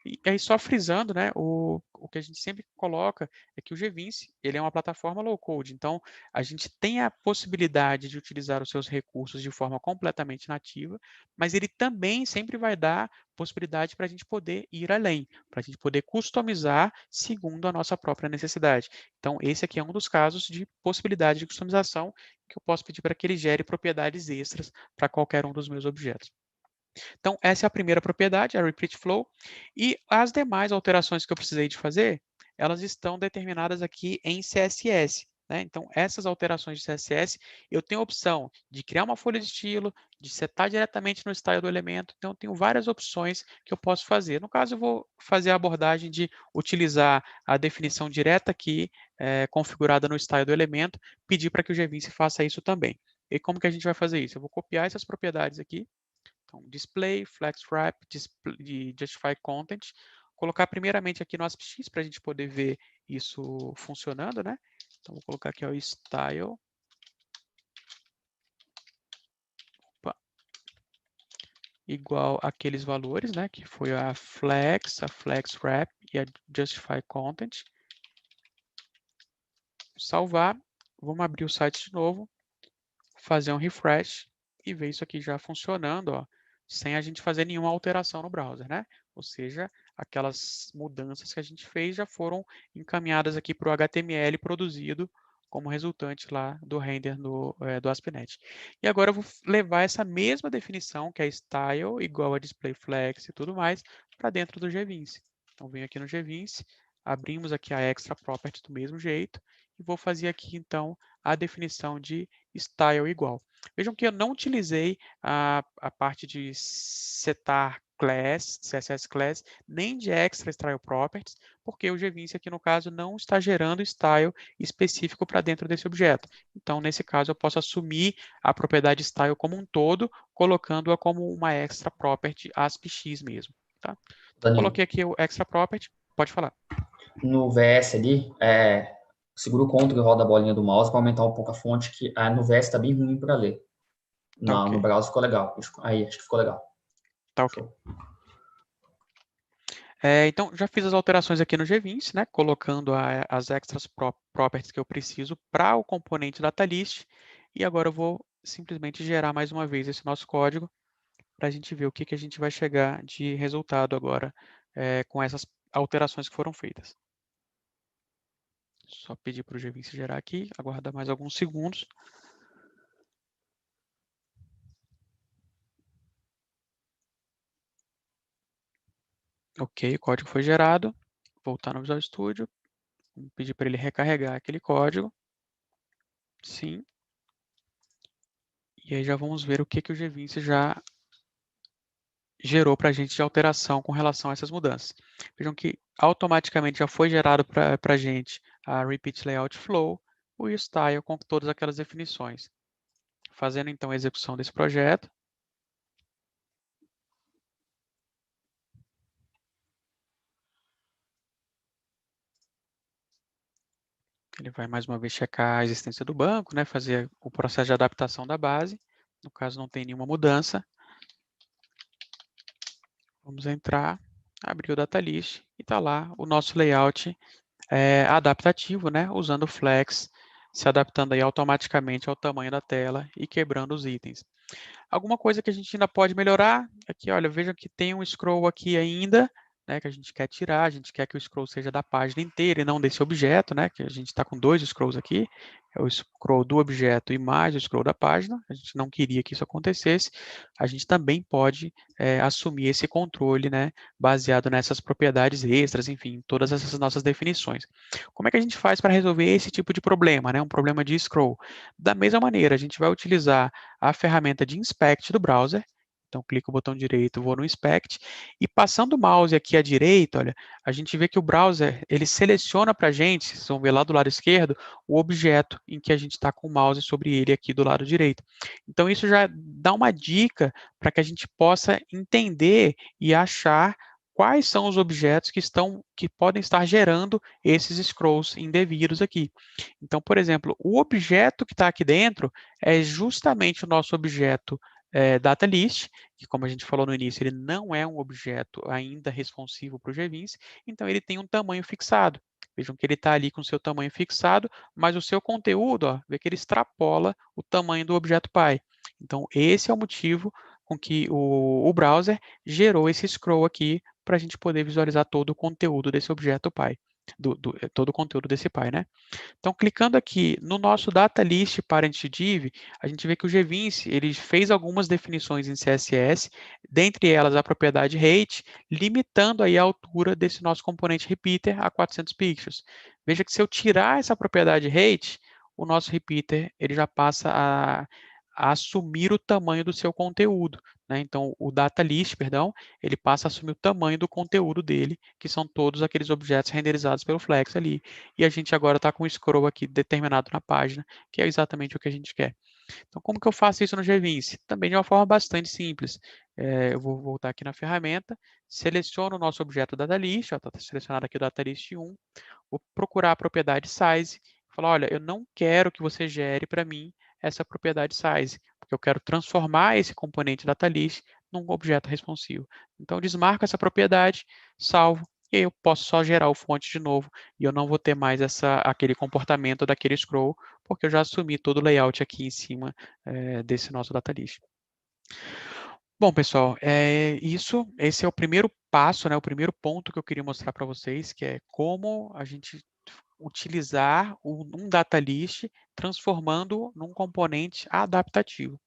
E aí, só frisando, né, o que a gente sempre coloca é que o GVINS, ele é uma plataforma low-code, então a gente tem a possibilidade de utilizar os seus recursos de forma completamente nativa, mas ele também sempre vai dar possibilidade para a gente poder ir além, para a gente poder customizar segundo a nossa própria necessidade. Então, esse aqui é um dos casos de possibilidade de customização que eu posso pedir para que ele gere propriedades extras para qualquer um dos meus objetos. Então, essa é a primeira propriedade, a Repeat Flow, e as demais alterações que eu precisei de fazer, elas estão determinadas aqui em CSS. Né? Então, essas alterações de CSS, eu tenho a opção de criar uma folha de estilo, de setar diretamente no style do elemento, então eu tenho várias opções que eu posso fazer. No caso, eu vou fazer a abordagem de utilizar a definição direta aqui, configurada no style do elemento, pedir para que o GVINS faça isso também. E como que a gente vai fazer isso? Eu vou copiar essas propriedades aqui, então, display, flex wrap, e justify content. Colocar primeiramente aqui no ASPX para a gente poder ver isso funcionando, né? Então, vou colocar aqui o style. Opa. Igual aqueles valores, né? Que foi a flex wrap e a justify content. Salvar. Vamos abrir o site de novo. Fazer um refresh e ver isso aqui já funcionando, ó, sem a gente fazer nenhuma alteração no browser, né? Ou seja, aquelas mudanças que a gente fez já foram encaminhadas aqui para o HTML produzido como resultante lá do render do ASP.NET. E agora eu vou levar essa mesma definição, que é style igual a display flex e tudo mais, para dentro do GVINS. Então, venho aqui no GVINS, abrimos aqui a extra property do mesmo jeito, e vou fazer aqui, então, a definição de style igual. Vejam que eu não utilizei a parte de setar class, CSS class, nem de extra style properties, porque o GVINS aqui no caso não está gerando style específico para dentro desse objeto. Então, nesse caso, eu posso assumir a propriedade style como um todo, colocando-a como uma extra property ASPX mesmo. Tá? Então, coloquei aqui o extra property, pode falar. No VS ali, segura o Ctrl e roda a bolinha do mouse para aumentar um pouco a fonte, que no VS está bem ruim para ler. Tá okay. No browser ficou legal. Aí, acho que ficou legal. Tá ok. Então, já fiz as alterações aqui no GVINS, né, colocando as extras properties que eu preciso para o componente DataList, e agora eu vou simplesmente gerar mais uma vez esse nosso código para a gente ver o que a gente vai chegar de resultado agora com essas alterações que foram feitas. Só pedir para o GVince gerar aqui, aguardar mais alguns segundos. Ok, o código foi gerado. Voltar no Visual Studio. Vamos pedir para ele recarregar aquele código. Sim. E aí já vamos ver o que o GVince já gerou para a gente de alteração com relação a essas mudanças. Vejam que automaticamente já foi gerado para a gente a Repeat Layout Flow, o Style com todas aquelas definições. Fazendo então a execução desse projeto. Ele vai mais uma vez checar a existência do banco, né, fazer o processo de adaptação da base. No caso, não tem nenhuma mudança. Vamos entrar, abrir o Data List e está lá o nosso layout adaptativo, né, usando o Flex, se adaptando aí automaticamente ao tamanho da tela e quebrando os itens. Alguma coisa que a gente ainda pode melhorar, aqui, olha, vejam que tem um scroll aqui ainda, né, que a gente quer tirar, a gente quer que o scroll seja da página inteira e não desse objeto, né, que a gente está com 2 scrolls aqui, é o scroll do objeto e mais o scroll da página, a gente não queria que isso acontecesse, a gente também pode assumir esse controle, né, baseado nessas propriedades extras, enfim, todas essas nossas definições. Como é que a gente faz para resolver esse tipo de problema, né, um problema de scroll? Da mesma maneira, a gente vai utilizar a ferramenta de Inspect do browser. Então, clico o botão direito, vou no Inspect, e passando o mouse aqui à direita, olha, a gente vê que o browser, ele seleciona para a gente, vocês vão ver lá do lado esquerdo, o objeto em que a gente está com o mouse sobre ele aqui do lado direito. Então, isso já dá uma dica para que a gente possa entender e achar quais são os objetos que podem estar gerando esses scrolls indevidos aqui. Então, por exemplo, o objeto que está aqui dentro é justamente o nosso objeto DataList, que como a gente falou no início, ele não é um objeto ainda responsivo para o GVince, então ele tem um tamanho fixado. Vejam que ele está ali com o seu tamanho fixado, mas o seu conteúdo, ó, vê que ele extrapola o tamanho do objeto pai. Então, esse é o motivo com que o browser gerou esse scroll aqui para a gente poder visualizar todo o conteúdo desse objeto pai, todo o conteúdo desse pai, né? Então, clicando aqui no nosso Data List Parent Div, a gente vê que o GVince ele fez algumas definições em CSS, dentre elas a propriedade height, limitando aí a altura desse nosso componente repeater a 400 pixels. Veja que se eu tirar essa propriedade height, o nosso repeater ele já passa a assumir o tamanho do seu conteúdo, né? Então, o data list, perdão, ele passa a assumir o tamanho do conteúdo dele, que são todos aqueles objetos renderizados pelo Flex ali. E a gente agora está com o scroll aqui determinado na página, que é exatamente o que a gente quer. Então, como que eu faço isso no GVince? Também de uma forma bastante simples. Eu vou voltar aqui na ferramenta, seleciono o nosso objeto DataList, está selecionado aqui o DataList 1, vou procurar a propriedade size, falar, olha, eu não quero que você gere para mim essa propriedade size, porque eu quero transformar esse componente DataList num objeto responsivo. Então, desmarco essa propriedade, salvo, e aí eu posso só gerar o fonte de novo, e eu não vou ter mais aquele comportamento daquele scroll, porque eu já assumi todo o layout aqui em cima desse nosso DataList. Bom, pessoal, esse é o primeiro passo, né, o primeiro ponto que eu queria mostrar para vocês, que é como a gente utilizar um data list transformando num componente adaptativo.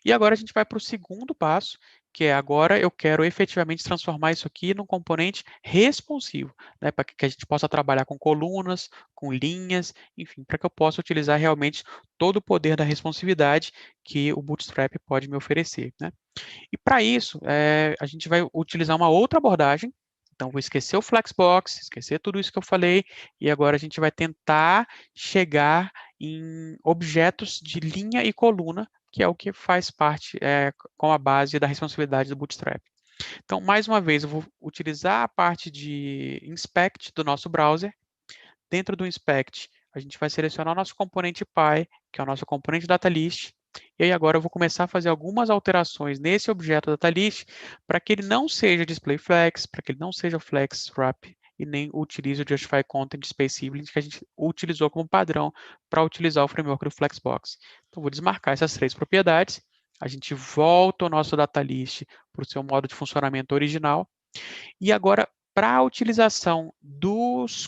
E agora a gente vai para o segundo passo, que é agora eu quero efetivamente transformar isso aqui num componente responsivo, né, para que a gente possa trabalhar com colunas, com linhas, enfim, para que eu possa utilizar realmente todo o poder da responsividade que o Bootstrap pode me oferecer, né? E para isso, a gente vai utilizar uma outra abordagem. Então, vou esquecer o Flexbox, esquecer tudo isso que eu falei, e agora a gente vai tentar chegar em objetos de linha e coluna, que é o que faz parte com a base da responsabilidade do Bootstrap. Então, mais uma vez, eu vou utilizar a parte de Inspect do nosso browser. Dentro do Inspect, a gente vai selecionar o nosso componente Py, que é o nosso componente DataList, e aí agora eu vou começar a fazer algumas alterações nesse objeto DataList para que ele não seja DisplayFlex, para que ele não seja FlexWrap e nem utilize o Justify Content Space Sibling que a gente utilizou como padrão para utilizar o framework do Flexbox. Então, vou desmarcar essas 3 propriedades, a gente volta o nosso DataList para o seu modo de funcionamento original, e agora para a utilização dos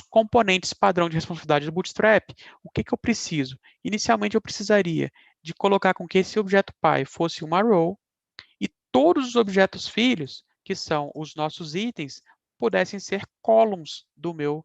componentes padrão de responsabilidade do Bootstrap, o que eu preciso? Inicialmente, eu precisaria de colocar com que esse objeto pai fosse uma row e todos os objetos filhos, que são os nossos itens, pudessem ser columns do meu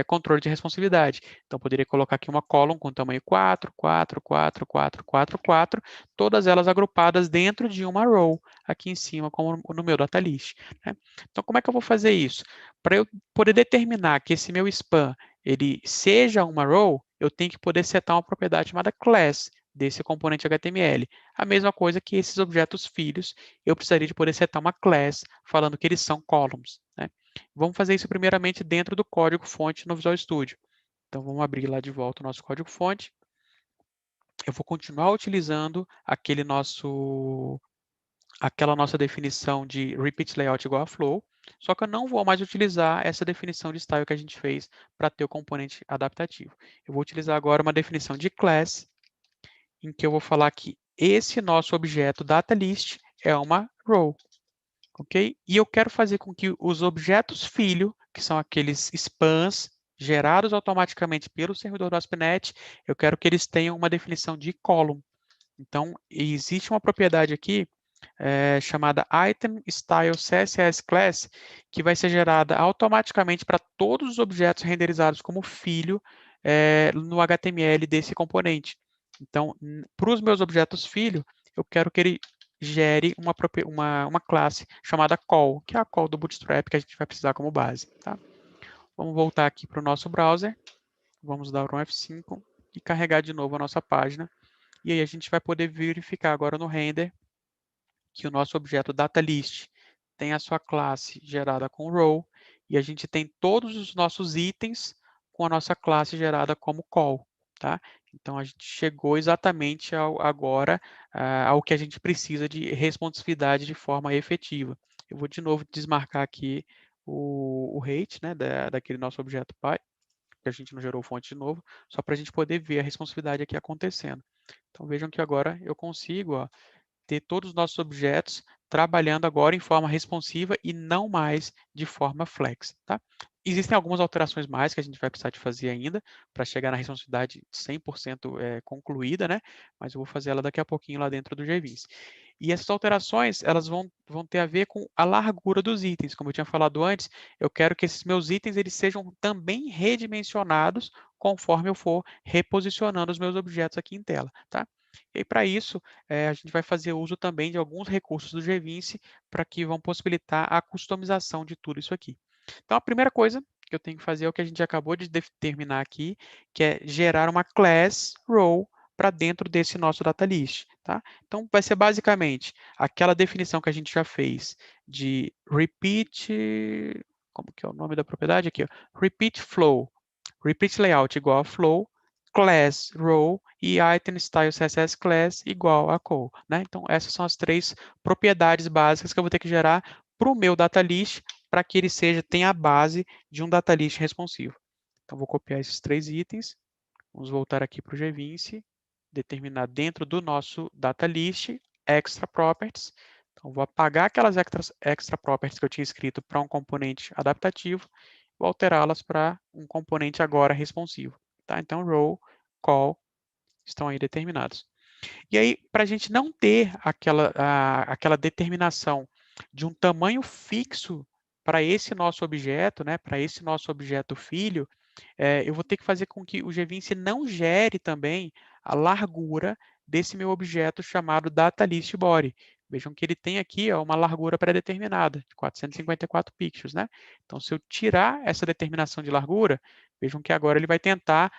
controle de responsividade. Então, poderia colocar aqui uma column com tamanho 4, 4, 4, 4, 4, 4, todas elas agrupadas dentro de uma row, aqui em cima, como no meu data list. Né? Então, como é que eu vou fazer isso? Para eu poder determinar que esse meu span ele seja uma row, eu tenho que poder setar uma propriedade chamada class desse componente HTML. A mesma coisa que esses objetos filhos, eu precisaria de poder setar uma class falando que eles são columns. Né? Vamos fazer isso primeiramente dentro do código-fonte no Visual Studio. Então, vamos abrir lá de volta o nosso código-fonte. Eu vou continuar utilizando aquela nossa definição de repeat layout igual a flow, só que eu não vou mais utilizar essa definição de style que a gente fez para ter o componente adaptativo. Eu vou utilizar agora uma definição de class, em que eu vou falar que esse nosso objeto DataList é uma row, ok? E eu quero fazer com que os objetos filho, que são aqueles spans gerados automaticamente pelo servidor do ASP.NET, eu quero que eles tenham uma definição de column. Então, existe uma propriedade aqui chamada Item Style CSS Class, que vai ser gerada automaticamente para todos os objetos renderizados como filho no HTML desse componente. Então, para os meus objetos filho, eu quero que ele gere uma classe chamada call, que é a call do Bootstrap que a gente vai precisar como base. Tá? Vamos voltar aqui para o nosso browser, vamos dar um F5 e carregar de novo a nossa página. E aí a gente vai poder verificar agora no render que o nosso objeto DataList tem a sua classe gerada com row e a gente tem todos os nossos itens com a nossa classe gerada como call. Tá? Então, a gente chegou exatamente agora ao que a gente precisa de responsividade de forma efetiva. Eu vou de novo desmarcar aqui o rate, né, daquele nosso objeto pai, que a gente não gerou fonte de novo, só para a gente poder ver a responsividade aqui acontecendo. Então, vejam que agora eu consigo ter todos os nossos objetos trabalhando agora em forma responsiva e não mais de forma flex. Tá? Existem algumas alterações mais que a gente vai precisar de fazer ainda para chegar na responsividade 100% concluída, né? Mas eu vou fazer ela daqui a pouquinho lá dentro do GVIS. E essas alterações, elas vão ter a ver com a largura dos itens. Como eu tinha falado antes, eu quero que esses meus itens eles sejam também redimensionados conforme eu for reposicionando os meus objetos aqui em tela. Tá? E para isso, a gente vai fazer uso também de alguns recursos do GVince para que vão possibilitar a customização de tudo isso aqui. Então, a primeira coisa que eu tenho que fazer é o que a gente acabou de determinar aqui, que é gerar uma class row para dentro desse nosso data list. Tá? Então, vai ser basicamente aquela definição que a gente já fez de repeat, como que é o nome da propriedade aqui? Ó, repeat flow, repeat layout igual a flow, class row e item style CSS class igual a call. Né? Então, essas são as três propriedades básicas que eu vou ter que gerar para o meu data list para que ele tenha a base de um data list responsivo. Então, vou copiar esses três itens, vamos voltar aqui para o GVince, determinar dentro do nosso data list extra properties. Então, vou apagar aquelas extra properties que eu tinha escrito para um componente adaptativo, vou alterá-las para um componente agora responsivo. Tá? Então, row, call estão aí determinados. E aí, para a gente não ter aquela determinação de um tamanho fixo para esse nosso objeto, né, para esse nosso objeto filho, eu vou ter que fazer com que o GVince não gere também a largura desse meu objeto chamado DataListBody. Vejam que ele tem aqui uma largura pré-determinada, de 454 pixels. Né? Então, se eu tirar essa determinação de largura, vejam que agora ele vai tentar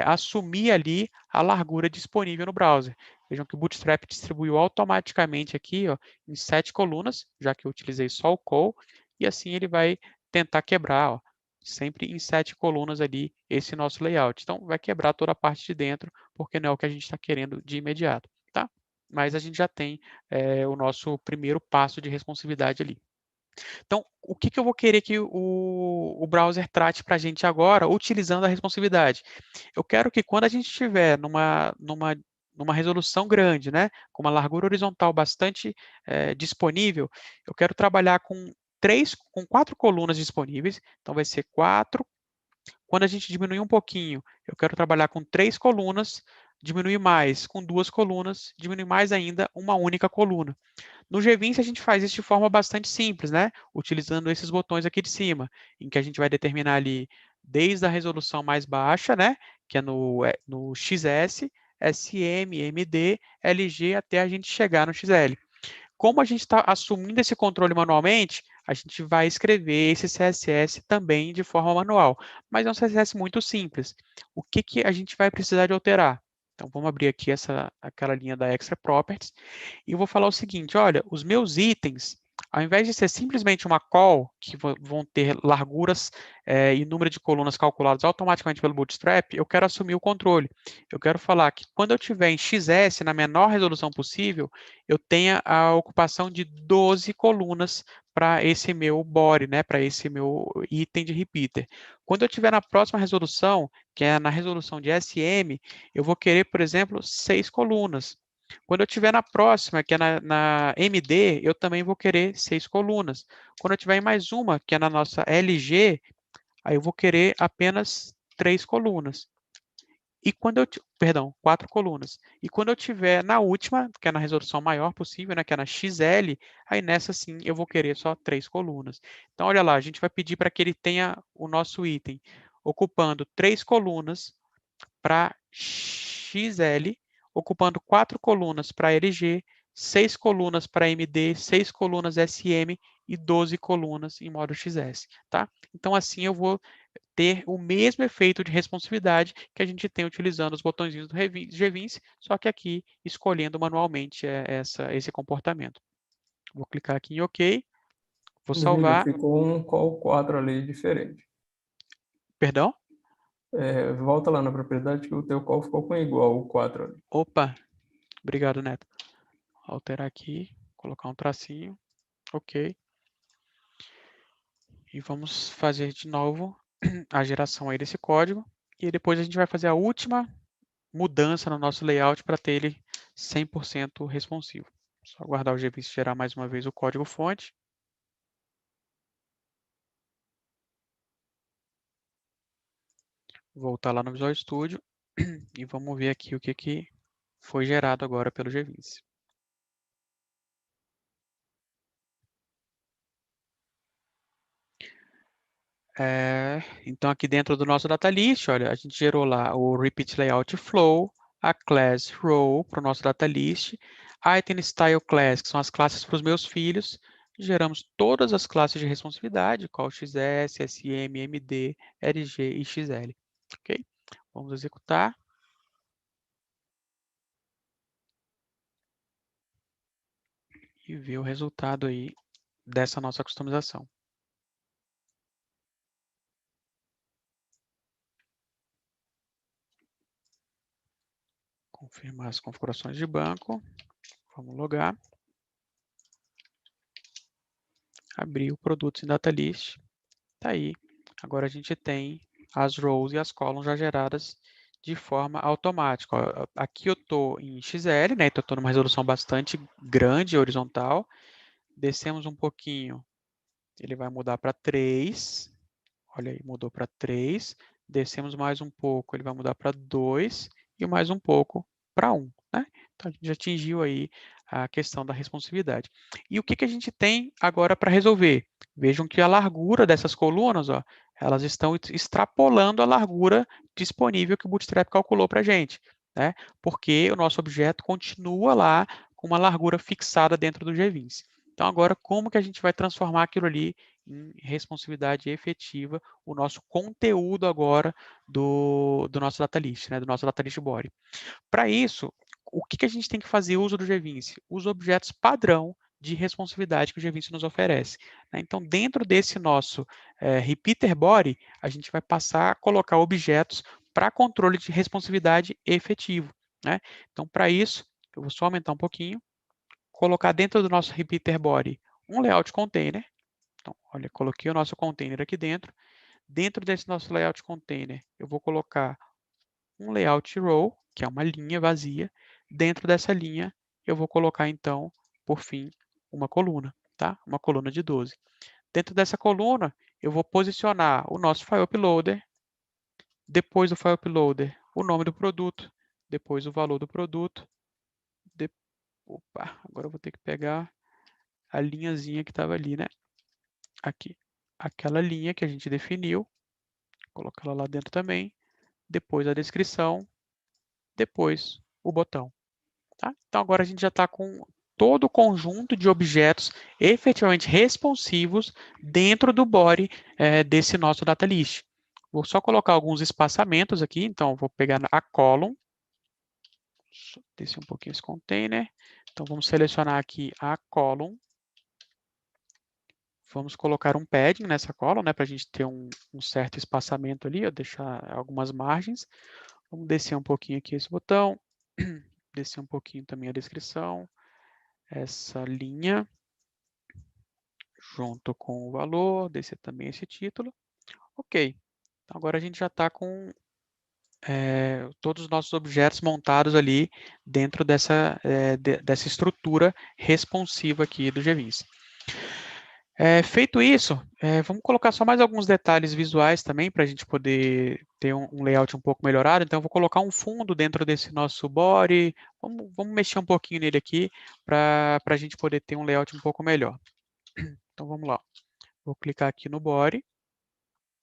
assumir ali a largura disponível no browser. Vejam que o Bootstrap distribuiu automaticamente aqui em 7 colunas, já que eu utilizei só o call, e assim ele vai tentar quebrar sempre em 7 colunas ali esse nosso layout. Então, vai quebrar toda a parte de dentro, porque não é o que a gente está querendo de imediato. Tá? Mas a gente já tem o nosso primeiro passo de responsividade ali. Então, o que eu vou querer que o browser trate para a gente agora, utilizando a responsividade? Eu quero que quando a gente estiver numa resolução grande, né, com uma largura horizontal bastante disponível, eu quero trabalhar com com 4 colunas disponíveis, então vai ser 4. Quando a gente diminuir um pouquinho, eu quero trabalhar com 3 colunas, diminuir mais com 2 colunas, diminuir mais ainda uma única coluna. No G20 a gente faz isso de forma bastante simples, né? Utilizando esses botões aqui de cima, em que a gente vai determinar ali desde a resolução mais baixa, né? Que é no XS, SM, MD, LG, até a gente chegar no XL. Como a gente está assumindo esse controle manualmente, a gente vai escrever esse CSS também de forma manual, mas é um CSS muito simples. O que, que a gente vai precisar de alterar? Então, vamos abrir aqui aquela linha da Extra Properties, e eu vou falar o seguinte, olha, os meus itens, ao invés de ser simplesmente uma call, que vão ter larguras e número de colunas calculados automaticamente pelo Bootstrap, eu quero assumir o controle. Eu quero falar que quando eu tiver em XS, na menor resolução possível, eu tenha a ocupação de 12 colunas para esse meu body, né, para esse meu item de repeater. Quando eu tiver na próxima resolução, que é na resolução de SM, eu vou querer, por exemplo, 6 colunas. Quando eu tiver na próxima, que é na MD, eu também vou querer 6 colunas. Quando eu tiver em mais uma, que é na nossa LG, aí eu vou querer apenas 3 colunas. E quando eu, perdão, 4 colunas. E quando eu tiver na última, que é na resolução maior possível, né, que é na XL, aí nessa sim eu vou querer só 3 colunas. Então, olha lá, a gente vai pedir para que ele tenha o nosso item ocupando 3 colunas para XL, ocupando 4 colunas para LG, 6 colunas para MD, 6 colunas SM e 12 colunas em modo XS, tá? Então, assim eu vou ter o mesmo efeito de responsividade que a gente tem utilizando os botõezinhos do G20, só que aqui escolhendo manualmente esse comportamento. Vou clicar aqui em OK, vou Danilo, salvar. ficou um call 4 ali diferente. Perdão? Volta lá na propriedade que o teu call ficou com igual o 4 ali. Opa, obrigado, Neto. Alterar aqui, colocar um tracinho, OK. E vamos fazer de novo a geração aí desse código. E depois a gente vai fazer a última mudança no nosso layout para ter ele 100% responsivo. Só aguardar o GVIS gerar mais uma vez o código fonte. Voltar lá no Visual Studio e vamos ver aqui o que foi gerado agora pelo G20. Então, aqui dentro do nosso data list, olha, a gente gerou lá o repeat layout flow, a class row para o nosso data list, item style class, que são as classes para os meus filhos, geramos todas as classes de responsividade, qual XS, SM, MD, LG e XL. Ok? Vamos executar. E ver o resultado aí dessa nossa customização. Confirmar as configurações de banco. Vamos logar. Abrir o produto em data list. Tá aí. Agora a gente tem as rows e as columns já geradas de forma automática. Ó, aqui eu estou em XL, né? Então eu estou numa resolução bastante grande, horizontal. Descemos um pouquinho, ele vai mudar para 3. Olha aí, mudou para 3. Descemos mais um pouco, ele vai mudar para 2. E mais um pouco para 1. Né? Então a gente já atingiu aí a questão da responsividade. E o que a gente tem agora para resolver? Vejam que a largura dessas colunas, ó, elas estão extrapolando a largura disponível que o Bootstrap calculou para a gente, né? Porque o nosso objeto continua lá com uma largura fixada dentro do G20. Então, agora, como que a gente vai transformar aquilo ali em responsividade efetiva, o nosso conteúdo agora do nosso data list, né? Do nosso data list body? Para isso, o que a gente tem que fazer uso do G20? Os objetos padrão de responsividade que o G20 nos oferece. Né? Então, dentro desse nosso repeater body, a gente vai passar a colocar objetos para controle de responsividade efetivo. Né? Então, para isso, eu vou só aumentar um pouquinho, colocar dentro do nosso repeater body um layout container. Então, olha, coloquei o nosso container aqui dentro. Dentro desse nosso layout container, eu vou colocar um layout row, que é uma linha vazia. Dentro dessa linha, eu vou colocar, então, por fim, uma coluna, tá? Uma coluna de 12. Dentro dessa coluna, eu vou posicionar o nosso file uploader, depois do file uploader, o nome do produto, depois o valor do produto. Opa, agora eu vou ter que pegar a linhazinha que estava ali, né? Aqui. Aquela linha que a gente definiu, colocar ela lá dentro também, depois a descrição, depois o botão. Tá? Então agora a gente já está com todo o conjunto de objetos efetivamente responsivos dentro do body desse nosso data list. Vou só colocar alguns espaçamentos aqui, então vou pegar a column, descer um pouquinho esse container, então vamos selecionar aqui a column, vamos colocar um padding nessa column, né, para a gente ter um certo espaçamento ali, deixar algumas margens. Vamos descer um pouquinho aqui esse botão, descer um pouquinho também a descrição, essa linha, junto com o valor, descer também esse título. Ok, então agora a gente já está com todos os nossos objetos montados ali dentro dessa estrutura responsiva aqui do GVIS. Feito isso, vamos colocar só mais alguns detalhes visuais também para a gente poder ter um layout um pouco melhorado. Então, eu vou colocar um fundo dentro desse nosso body. Vamos mexer um pouquinho nele aqui para a gente poder ter um layout um pouco melhor. Então, vamos lá. Vou clicar aqui no body,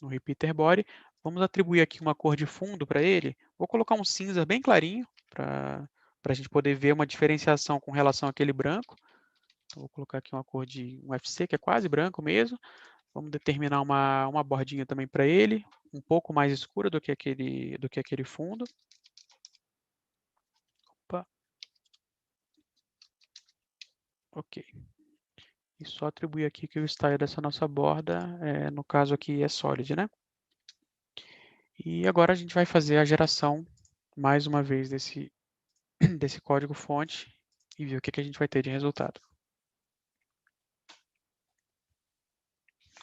no repeater body. Vamos atribuir aqui uma cor de fundo para ele. Vou colocar um cinza bem clarinho para a gente poder ver uma diferenciação com relação àquele branco. Vou colocar aqui uma cor de um FC, que é quase branco mesmo. Vamos determinar uma bordinha também para ele, um pouco mais escura do que aquele fundo. Opa. Ok. E só atribuir aqui que o style dessa nossa borda, no caso aqui, é solid, né? E agora a gente vai fazer a geração, mais uma vez, desse código-fonte e ver o que a gente vai ter de resultado.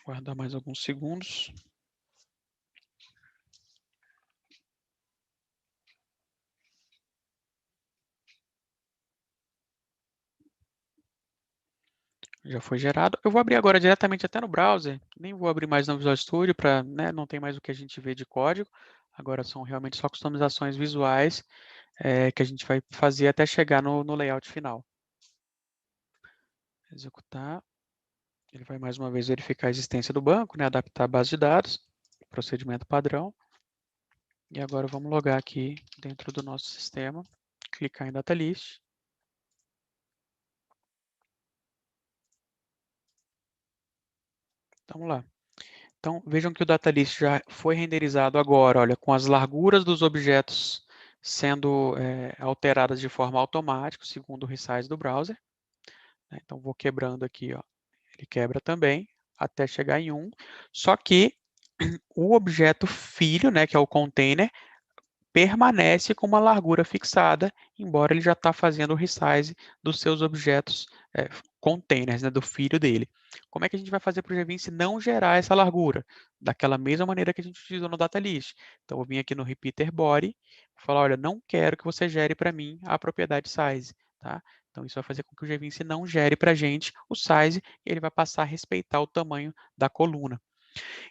Guardar mais alguns segundos. Já foi gerado. Eu vou abrir agora diretamente até no browser. Nem vou abrir mais no Visual Studio para, né, não tem mais o que a gente vê de código. Agora são realmente só customizações visuais que a gente vai fazer até chegar no layout final. Executar. Ele vai mais uma vez verificar a existência do banco, né, adaptar a base de dados, procedimento padrão. E agora vamos logar aqui dentro do nosso sistema, clicar em Data List. Vamos lá. Então, vejam que o Data List já foi renderizado agora, olha, com as larguras dos objetos sendo alteradas de forma automática, segundo o resize do browser. Então, vou quebrando aqui, ó. Ele quebra também, até chegar em 1. Só que o objeto filho, né, que é o container, permanece com uma largura fixada, embora ele já está fazendo o resize dos seus objetos containers, né, do filho dele. Como é que a gente vai fazer para o GVINC não gerar essa largura? Daquela mesma maneira que a gente utilizou no data list. Então, eu vou vir aqui no repeater body, vou falar, olha, não quero que você gere para mim a propriedade size. Tá? Então, isso vai fazer com que o GVINC não gere para a gente o size e ele vai passar a respeitar o tamanho da coluna.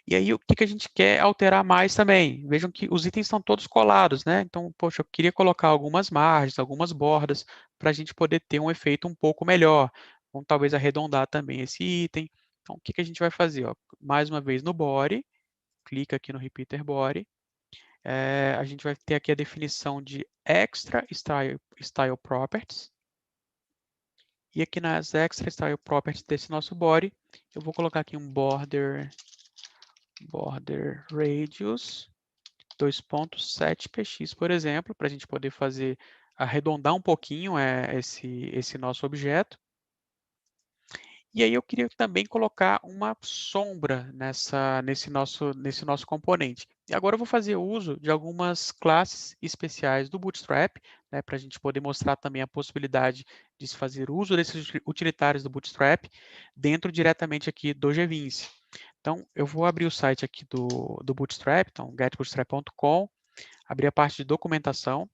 E aí, o que a gente quer alterar mais também? Vejam que os itens estão todos colados, né? Então, poxa, eu queria colocar algumas margens, algumas bordas, para a gente poder ter um efeito um pouco melhor. Vamos talvez arredondar também esse item. Então, o que a gente vai fazer? Ó? Mais uma vez no body, clica aqui no repeater body. A gente vai ter aqui a definição de extra style properties. E aqui nas extra style properties desse nosso body, eu vou colocar aqui um border radius 2.7px, por exemplo, para a gente poder arredondar um pouquinho esse nosso objeto. E aí eu queria também colocar uma sombra nesse nosso componente. E agora eu vou fazer uso de algumas classes especiais do Bootstrap, né, para a gente poder mostrar também a possibilidade de se fazer uso desses utilitários do Bootstrap dentro diretamente aqui do GVINC. Então, eu vou abrir o site aqui do Bootstrap, então getbootstrap.com, abrir a parte de documentação,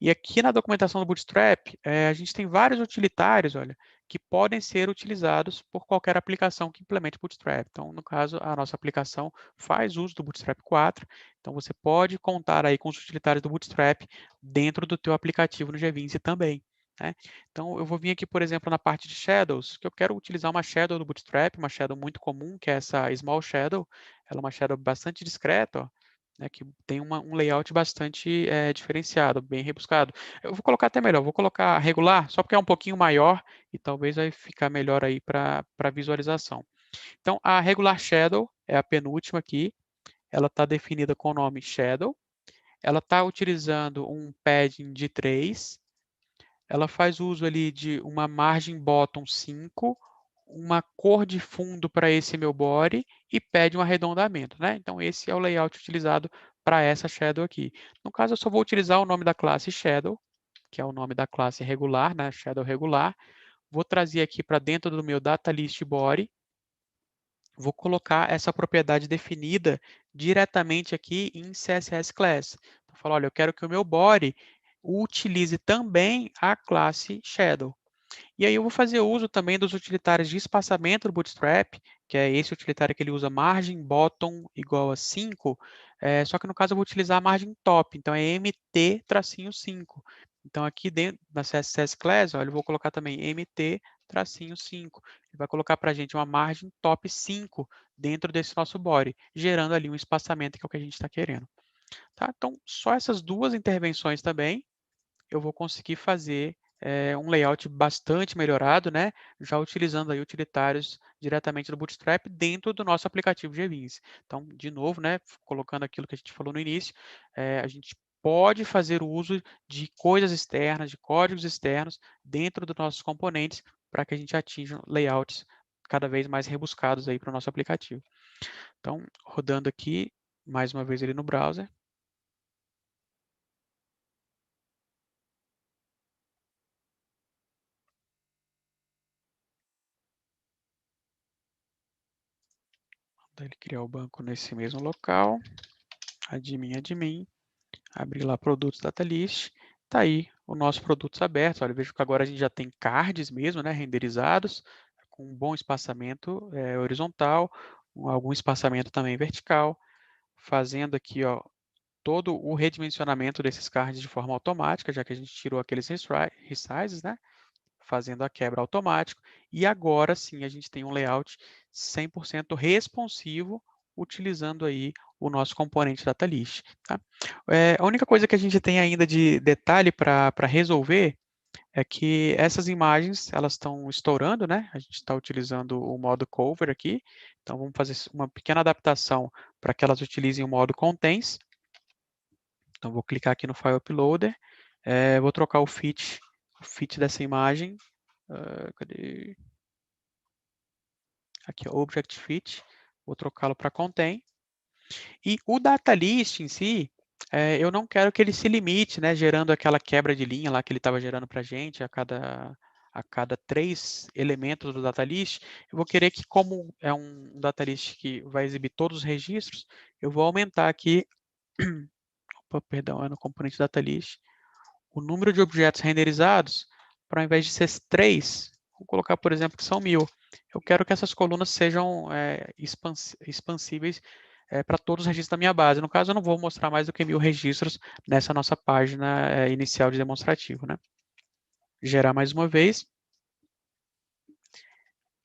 E aqui na documentação do Bootstrap, a gente tem vários utilitários, olha, que podem ser utilizados por qualquer aplicação que implemente Bootstrap. Então, no caso, a nossa aplicação faz uso do Bootstrap 4, então você pode contar aí com os utilitários do Bootstrap dentro do teu aplicativo no G20 também. Né? Então, eu vou vir aqui, por exemplo, na parte de Shadows, que eu quero utilizar uma Shadow do Bootstrap, uma Shadow muito comum, que é essa Small Shadow. Ela é uma Shadow bastante discreta, ó, né, que tem um layout bastante diferenciado, bem rebuscado. Eu vou colocar até melhor, vou colocar regular, só porque é um pouquinho maior e talvez vai ficar melhor aí para visualização. Então, a regular shadow é a penúltima aqui, ela está definida com o nome shadow, ela está utilizando um padding de 3, ela faz uso ali de uma margem bottom 5, uma cor de fundo para esse meu body e pede um arredondamento, né? Então, esse é o layout utilizado para essa shadow aqui. No caso, eu só vou utilizar o nome da classe shadow, que é o nome da classe regular, né? Shadow regular. Vou trazer aqui para dentro do meu data list body. Vou colocar essa propriedade definida diretamente aqui em CSS Class. Vou falar, olha, eu quero que o meu body utilize também a classe Shadow. E aí eu vou fazer uso também dos utilitários de espaçamento do Bootstrap, que é esse utilitário que ele usa margem bottom igual a 5, só que no caso eu vou utilizar a margem top, então é mt-5. Então aqui dentro da CSS Class, olha, eu vou colocar também mt-5. Ele vai colocar para a gente uma margem top 5 dentro desse nosso body, gerando ali um espaçamento que é o que a gente está querendo. Tá? Então, só essas duas intervenções também, eu vou conseguir fazer um layout bastante melhorado, né? Já utilizando aí utilitários diretamente do Bootstrap dentro do nosso aplicativo G20. Então, de novo, né? Colocando aquilo que a gente falou no início, a gente pode fazer uso de coisas externas, de códigos externos dentro dos nossos componentes para que a gente atinja layouts cada vez mais rebuscados aí para o nosso aplicativo. Então, rodando aqui, mais uma vez ele no browser. Ele criar o banco nesse mesmo local, admin, abrir lá produtos data list, tá aí o nosso produtos abertos. Olha, vejo que agora a gente já tem cards mesmo, né, renderizados, com um bom espaçamento horizontal, algum espaçamento também vertical, fazendo aqui, ó, todo o redimensionamento desses cards de forma automática, já que a gente tirou aqueles resizes, né? Fazendo a quebra automático. E agora sim a gente tem um layout 100% responsivo, utilizando aí o nosso componente data list. Tá? A única coisa que a gente tem ainda de detalhe para resolver é que essas imagens elas estão estourando, né? A gente está utilizando o modo cover aqui, então vamos fazer uma pequena adaptação para que elas utilizem o modo contains. Então vou clicar aqui no File Uploader, vou trocar o fit dessa imagem. Cadê? Aqui, ó, Object Fit, vou trocá-lo para Contain. E o Data List em si, eu não quero que ele se limite, né, gerando aquela quebra de linha lá que ele estava gerando para a gente a cada 3 elementos do Data List. Eu vou querer que, como é um Data List que vai exibir todos os registros, eu vou aumentar aqui, opa, perdão, é no componente Data List, o número de objetos renderizados, para ao invés de ser 3, vou colocar, por exemplo, que são 1000. Eu quero que essas colunas sejam expansíveis para todos os registros da minha base. No caso, eu não vou mostrar mais do que 1000 registros nessa nossa página inicial de demonstrativo. Né? Gerar mais uma vez.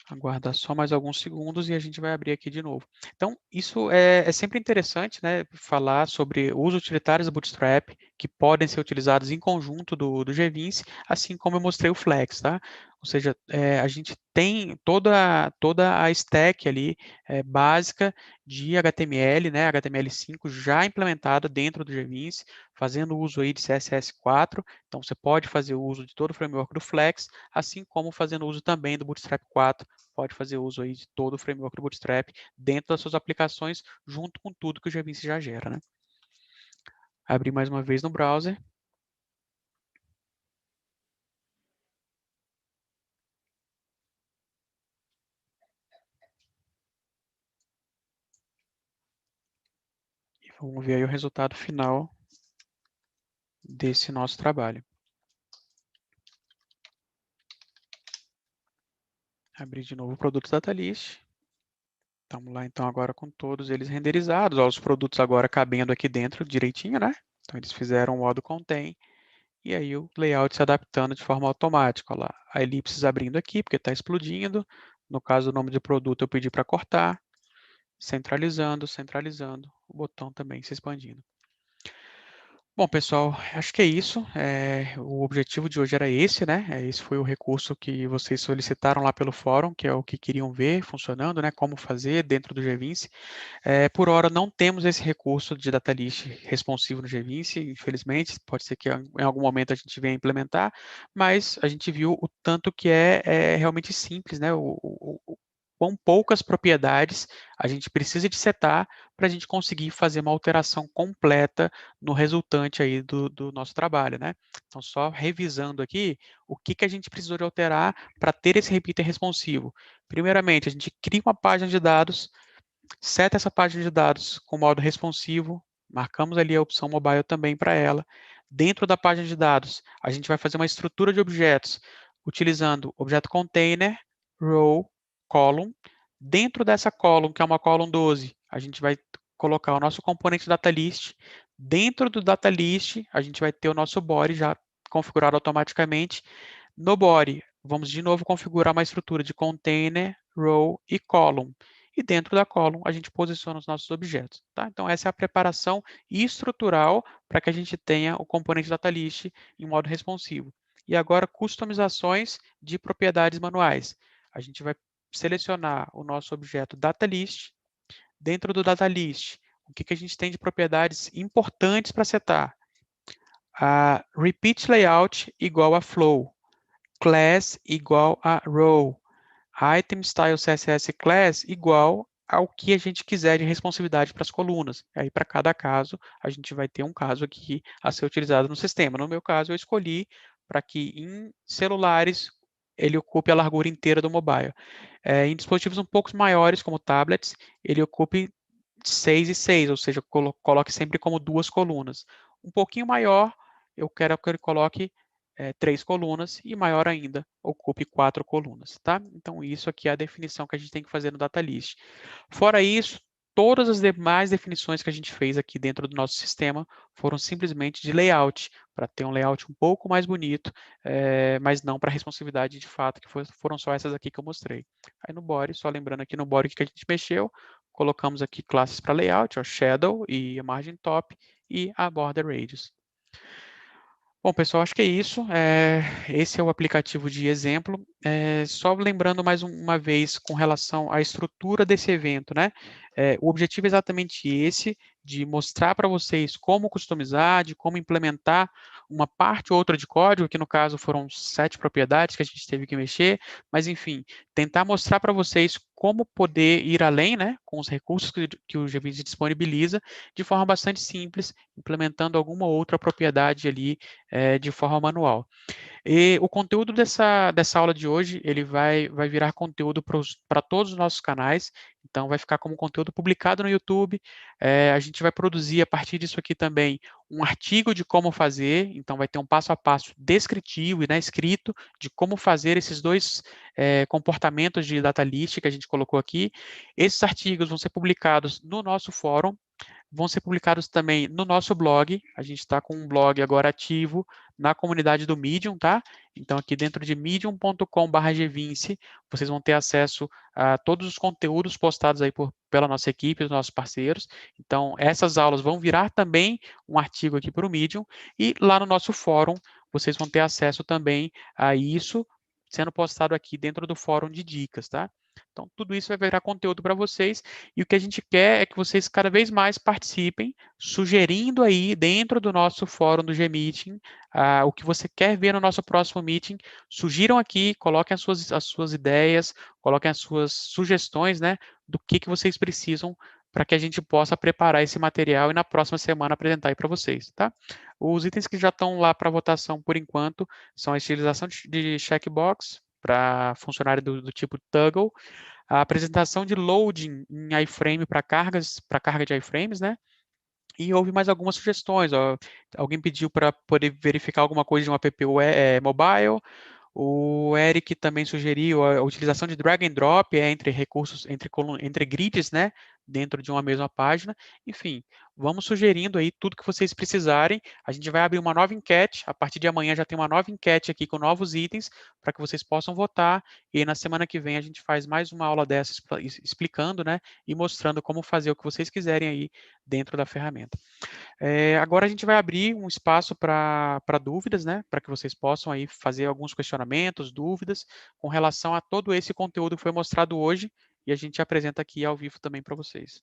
Aguardar só mais alguns segundos e a gente vai abrir aqui de novo. Então, isso é sempre interessante, né, falar sobre os utilitários do Bootstrap, que podem ser utilizados em conjunto do G20, assim como eu mostrei o Flex, tá? Ou seja, a gente tem toda a stack ali básica de HTML, né, HTML5 já implementada dentro do G20, fazendo uso aí de CSS4, então você pode fazer uso de todo o framework do Flex, assim como fazendo uso também do Bootstrap 4, pode fazer uso aí de todo o framework do Bootstrap dentro das suas aplicações, junto com tudo que o G20 já gera, né? Abrir mais uma vez no browser. E vamos ver aí o resultado final desse nosso trabalho. Abrir de novo o produto data list. Estamos lá, então, agora com todos eles renderizados. Ó, os produtos agora cabendo aqui dentro direitinho, né? Então, eles fizeram o modo contain. E aí, o layout se adaptando de forma automática. Ó lá, a elipses abrindo aqui, porque está explodindo. No caso, o nome do produto eu pedi para cortar. Centralizando, centralizando. O botão também se expandindo. Bom, pessoal, acho que é isso. O objetivo de hoje era esse, né? Esse foi o recurso que vocês solicitaram lá pelo fórum, que é o que queriam ver funcionando, né? Como fazer dentro do G20. Por hora, não temos esse recurso de data list responsivo no G20, infelizmente. Pode ser que em algum momento a gente venha implementar, mas a gente viu o tanto que é realmente simples, né? Quão poucas propriedades a gente precisa de setar para a gente conseguir fazer uma alteração completa no resultante aí do nosso trabalho, né? Então, só revisando aqui, o que a gente precisou de alterar para ter esse repeater responsivo. Primeiramente, a gente cria uma página de dados, seta essa página de dados com modo responsivo, marcamos ali a opção mobile também para ela. Dentro da página de dados, a gente vai fazer uma estrutura de objetos, utilizando objeto container, row, column. Dentro dessa column, que é uma column 12, a gente vai colocar o nosso componente data list. Dentro do data list, a gente vai ter o nosso body já configurado automaticamente. No body, vamos de novo configurar uma estrutura de container, row e column. E dentro da column, a gente posiciona os nossos objetos. Tá? Então, essa é a preparação estrutural para que a gente tenha o componente data list em modo responsivo. E agora, customizações de propriedades manuais. A gente vai selecionar o nosso objeto data list. Dentro do data list, o que a gente tem de propriedades importantes para setar? A repeat layout igual a flow. Class igual a row. Item style CSS class igual ao que a gente quiser de responsividade para as colunas. Aí, para cada caso, a gente vai ter um caso aqui a ser utilizado no sistema. No meu caso, eu escolhi para que em celulares ele ocupe a largura inteira do mobile. Em dispositivos um pouco maiores, como tablets, ele ocupe 6 e 6, ou seja, coloque sempre como 2 colunas. Um pouquinho maior, eu quero que ele coloque 3 colunas e maior ainda, ocupe 4 colunas, tá? Então, isso aqui é a definição que a gente tem que fazer no data list. Fora isso, todas as demais definições que a gente fez aqui dentro do nosso sistema foram simplesmente de layout, para ter um layout um pouco mais bonito, mas não para responsividade de fato, que foram só essas aqui que eu mostrei. Aí no body, só lembrando aqui no body que a gente mexeu, colocamos aqui classes para layout, ó, shadow e a margin top e a border radius. Bom, pessoal, acho que é isso. Esse é o aplicativo de exemplo. Só lembrando mais uma vez com relação à estrutura desse evento, né? O objetivo é exatamente esse, de mostrar para vocês como customizar, de como implementar uma parte ou outra de código, que no caso foram 7 propriedades que a gente teve que mexer, mas enfim, tentar mostrar para vocês como poder ir além, né, com os recursos que o G20 disponibiliza, de forma bastante simples, implementando alguma outra propriedade ali de forma manual. E o conteúdo dessa aula de hoje, ele vai virar conteúdo para todos os nossos canais, então vai ficar como conteúdo publicado no YouTube. A gente vai produzir a partir disso aqui também um artigo de como fazer, então vai ter um passo a passo descritivo e, né, escrito de como fazer esses dois comportamentos de data list que a gente colocou aqui. Esses artigos vão ser publicados no nosso fórum, vão ser publicados também no nosso blog. A gente está com um blog agora ativo na comunidade do Medium, tá? Então, aqui dentro de medium.com/gvince, vocês vão ter acesso a todos os conteúdos postados aí pela nossa equipe, os nossos parceiros. Então, essas aulas vão virar também um artigo aqui para o Medium. E lá no nosso fórum, vocês vão ter acesso também a isso, sendo postado aqui dentro do fórum de dicas, tá? Então, tudo isso vai virar conteúdo para vocês e o que a gente quer é que vocês cada vez mais participem, sugerindo aí dentro do nosso fórum do G-Meeting o que você quer ver no nosso próximo meeting. Sugiram aqui, coloquem as suas ideias, coloquem as suas sugestões, né, do que vocês precisam para que a gente possa preparar esse material e na próxima semana apresentar aí para vocês, tá? Os itens que já estão lá para votação por enquanto são a estilização de checkbox para funcionário do tipo toggle, a apresentação de loading em iframe para carga de iframes, né? E houve mais algumas sugestões. Ó. Alguém pediu para poder verificar alguma coisa de um app mobile. O Eric também sugeriu a utilização de drag and drop entre recursos, entre grids, né, dentro de uma mesma página. Enfim, vamos sugerindo aí tudo que vocês precisarem. A gente vai abrir uma nova enquete. A partir de amanhã já tem uma nova enquete aqui com novos itens para que vocês possam votar. E aí, na semana que vem a gente faz mais uma aula dessa explicando, né, e mostrando como fazer o que vocês quiserem aí dentro da ferramenta. Agora a gente vai abrir um espaço para dúvidas, né? Para que vocês possam aí fazer alguns questionamentos, dúvidas, com relação a todo esse conteúdo que foi mostrado hoje e a gente apresenta aqui ao vivo também para vocês.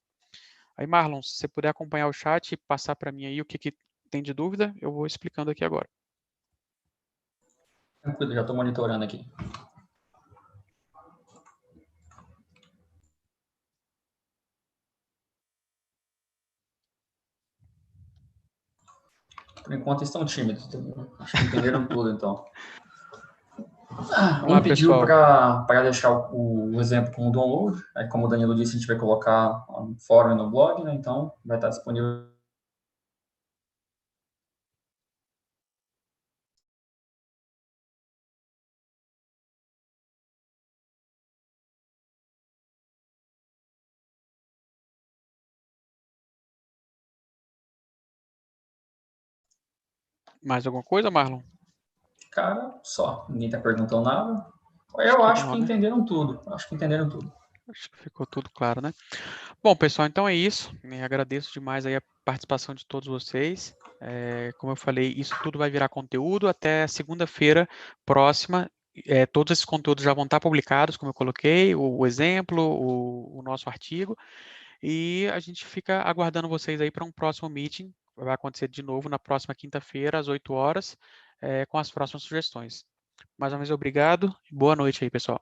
Aí, Marlon, se você puder acompanhar o chat e passar para mim aí o que tem de dúvida, eu vou explicando aqui agora. Tranquilo, já estou monitorando aqui. Por enquanto estão tímidos. Acho que entenderam tudo, então. Um pediu para deixar o exemplo como download. Aí, como o Danilo disse, a gente vai colocar no fórum e no blog, né? Então, vai estar disponível. Mais alguma coisa, Marlon? Cara, só. Ninguém está perguntando nada. Eu acho que entenderam tudo. Acho que entenderam tudo. Acho que ficou tudo claro, né? Bom, pessoal, então é isso. Agradeço demais aí a participação de todos vocês. Como eu falei, isso tudo vai virar conteúdo até segunda-feira próxima. Todos esses conteúdos já vão estar publicados, como eu coloquei, o exemplo, o nosso artigo. E a gente fica aguardando vocês aí para um próximo meeting. Vai acontecer de novo na próxima quinta-feira, às 8 horas, com as próximas sugestões. Mais uma vez, obrigado. Boa noite aí, pessoal.